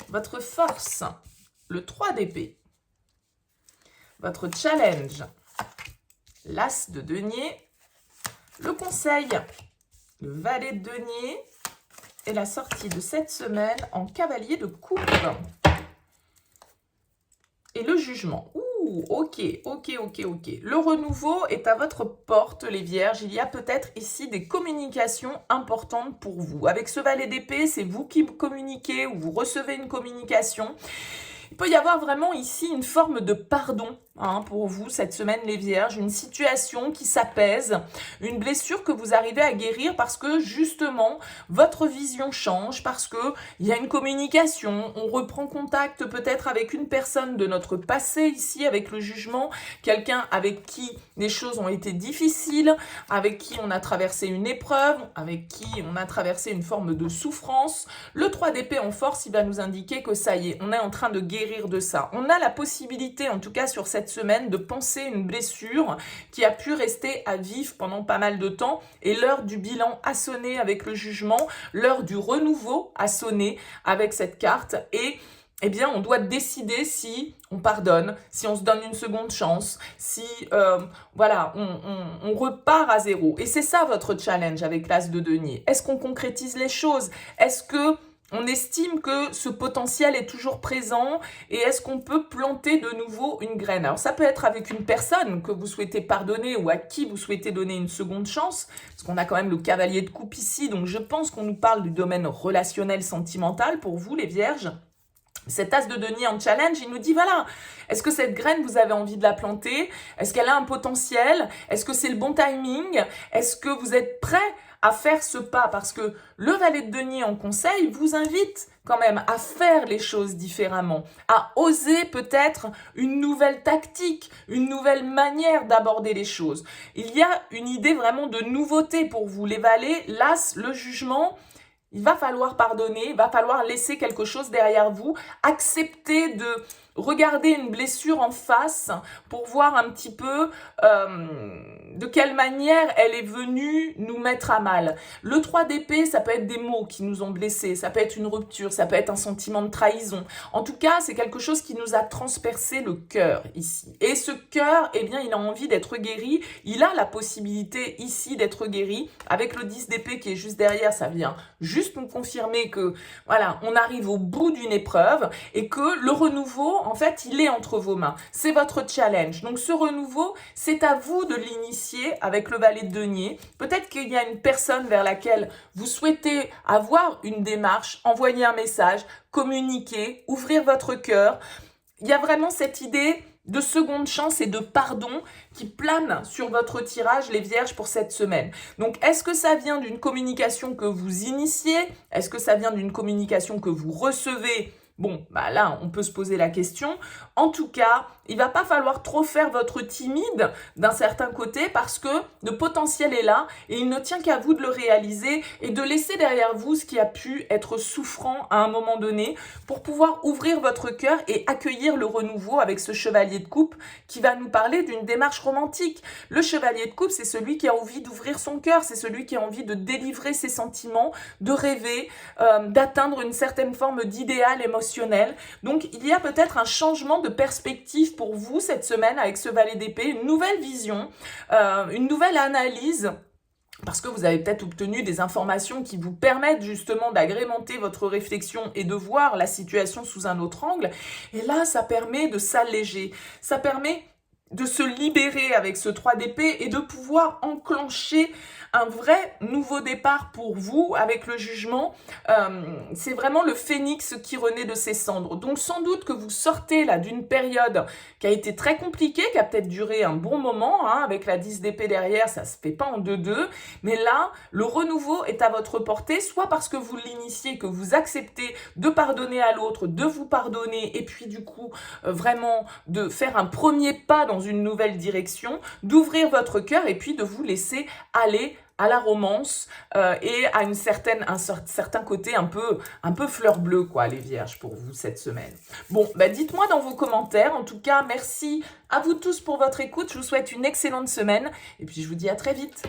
Votre force, le 3 d'épée. Votre challenge, l'as de denier. Le conseil, le valet de denier. Et la sortie de cette semaine en cavalier de coupe. Et le jugement. Ok. Le renouveau est à votre porte, les vierges. Il y a peut-être ici des communications importantes pour vous. Avec ce valet d'épée, c'est vous qui communiquez ou vous recevez une communication. Il peut y avoir vraiment ici une forme de pardon pour vous cette semaine les vierges, une situation qui s'apaise, une blessure que vous arrivez à guérir parce que justement votre vision change, parce que il y a une communication, on reprend contact peut-être avec une personne de notre passé ici avec le jugement, quelqu'un avec qui les choses ont été difficiles, avec qui on a traversé une épreuve, avec qui on a traversé une forme de souffrance. Le 3 d'épée en force, il va nous indiquer que ça y est, on est en train de guérir de ça. On a la possibilité, en tout cas sur cette semaine, de penser une blessure qui a pu rester à vif pendant pas mal de temps et l'heure du bilan a sonné avec le jugement, l'heure du renouveau a sonné avec cette carte et eh bien, on doit décider si on pardonne, si on se donne une seconde chance, si voilà, on repart à zéro. Et c'est ça votre challenge avec l'as de denier. Est-ce qu'on concrétise les choses? Est-ce que on estime que ce potentiel est toujours présent et est-ce qu'on peut planter de nouveau une graine? Alors ça peut être avec une personne que vous souhaitez pardonner ou à qui vous souhaitez donner une seconde chance, parce qu'on a quand même le cavalier de coupe ici, donc je pense qu'on nous parle du domaine relationnel sentimental pour vous les vierges. Cet as de denier en challenge, il nous dit, voilà, est-ce que cette graine, vous avez envie de la planter? Est-ce qu'elle a un potentiel? Est-ce que c'est le bon timing? Est-ce que vous êtes prêt à faire ce pas? Parce que le valet de denier en conseil vous invite quand même à faire les choses différemment, à oser peut-être une nouvelle tactique, une nouvelle manière d'aborder les choses. Il y a une idée vraiment de nouveauté pour vous. Les valets, l'as, le jugement, il va falloir pardonner, il va falloir laisser quelque chose derrière vous, accepter de regarder une blessure en face pour voir un petit peu de quelle manière elle est venue nous mettre à mal. Le 3 d'épée, ça peut être des mots qui nous ont blessés, ça peut être une rupture, ça peut être un sentiment de trahison. En tout cas, c'est quelque chose qui nous a transpercé le cœur ici. Et ce cœur, eh bien, il a envie d'être guéri, il a la possibilité ici d'être guéri. Avec le 10 d'épée qui est juste derrière, ça vient juste nous confirmer que, voilà, on arrive au bout d'une épreuve et que le renouveau, en fait, il est entre vos mains. C'est votre challenge. Donc, ce renouveau, c'est à vous de l'initier avec le valet de denier. Peut-être qu'il y a une personne vers laquelle vous souhaitez avoir une démarche, envoyer un message, communiquer, ouvrir votre cœur. Il y a vraiment cette idée de seconde chance et de pardon qui plane sur votre tirage, les vierges, pour cette semaine. Donc, est-ce que ça vient d'une communication que vous initiez? Est-ce que ça vient d'une communication que vous recevez? Bon, bah là, on peut se poser la question. En tout cas, il va pas falloir trop faire votre timide d'un certain côté parce que le potentiel est là et il ne tient qu'à vous de le réaliser et de laisser derrière vous ce qui a pu être souffrant à un moment donné pour pouvoir ouvrir votre cœur et accueillir le renouveau avec ce chevalier de coupe qui va nous parler d'une démarche romantique. Le chevalier de coupe, c'est celui qui a envie d'ouvrir son cœur, c'est celui qui a envie de délivrer ses sentiments, de rêver, d'atteindre une certaine forme d'idéal émotionnel. Donc, il y a peut-être un changement de perspective pour vous cette semaine avec ce valet d'épée, une nouvelle vision, une nouvelle analyse, parce que vous avez peut-être obtenu des informations qui vous permettent justement d'agrémenter votre réflexion et de voir la situation sous un autre angle. Et là, ça permet de s'alléger, ça permet de se libérer avec ce 3 d'épée et de pouvoir enclencher un vrai nouveau départ pour vous avec le jugement. C'est vraiment le phénix qui renaît de ses cendres. Donc sans doute que vous sortez là d'une période qui a été très compliquée, qui a peut-être duré un bon moment, hein, avec la 10 d'épée derrière, ça se fait pas en 2-2, mais là, le renouveau est à votre portée, soit parce que vous l'initiez, que vous acceptez de pardonner à l'autre, de vous pardonner, et puis du coup, vraiment de faire un premier pas dans une nouvelle direction, d'ouvrir votre cœur et puis de vous laisser aller à la romance et à un certain côté un peu fleur bleue, quoi, les vierges, pour vous cette semaine. Bon, bah dites-moi dans vos commentaires. En tout cas, merci à vous tous pour votre écoute. Je vous souhaite une excellente semaine et puis je vous dis à très vite.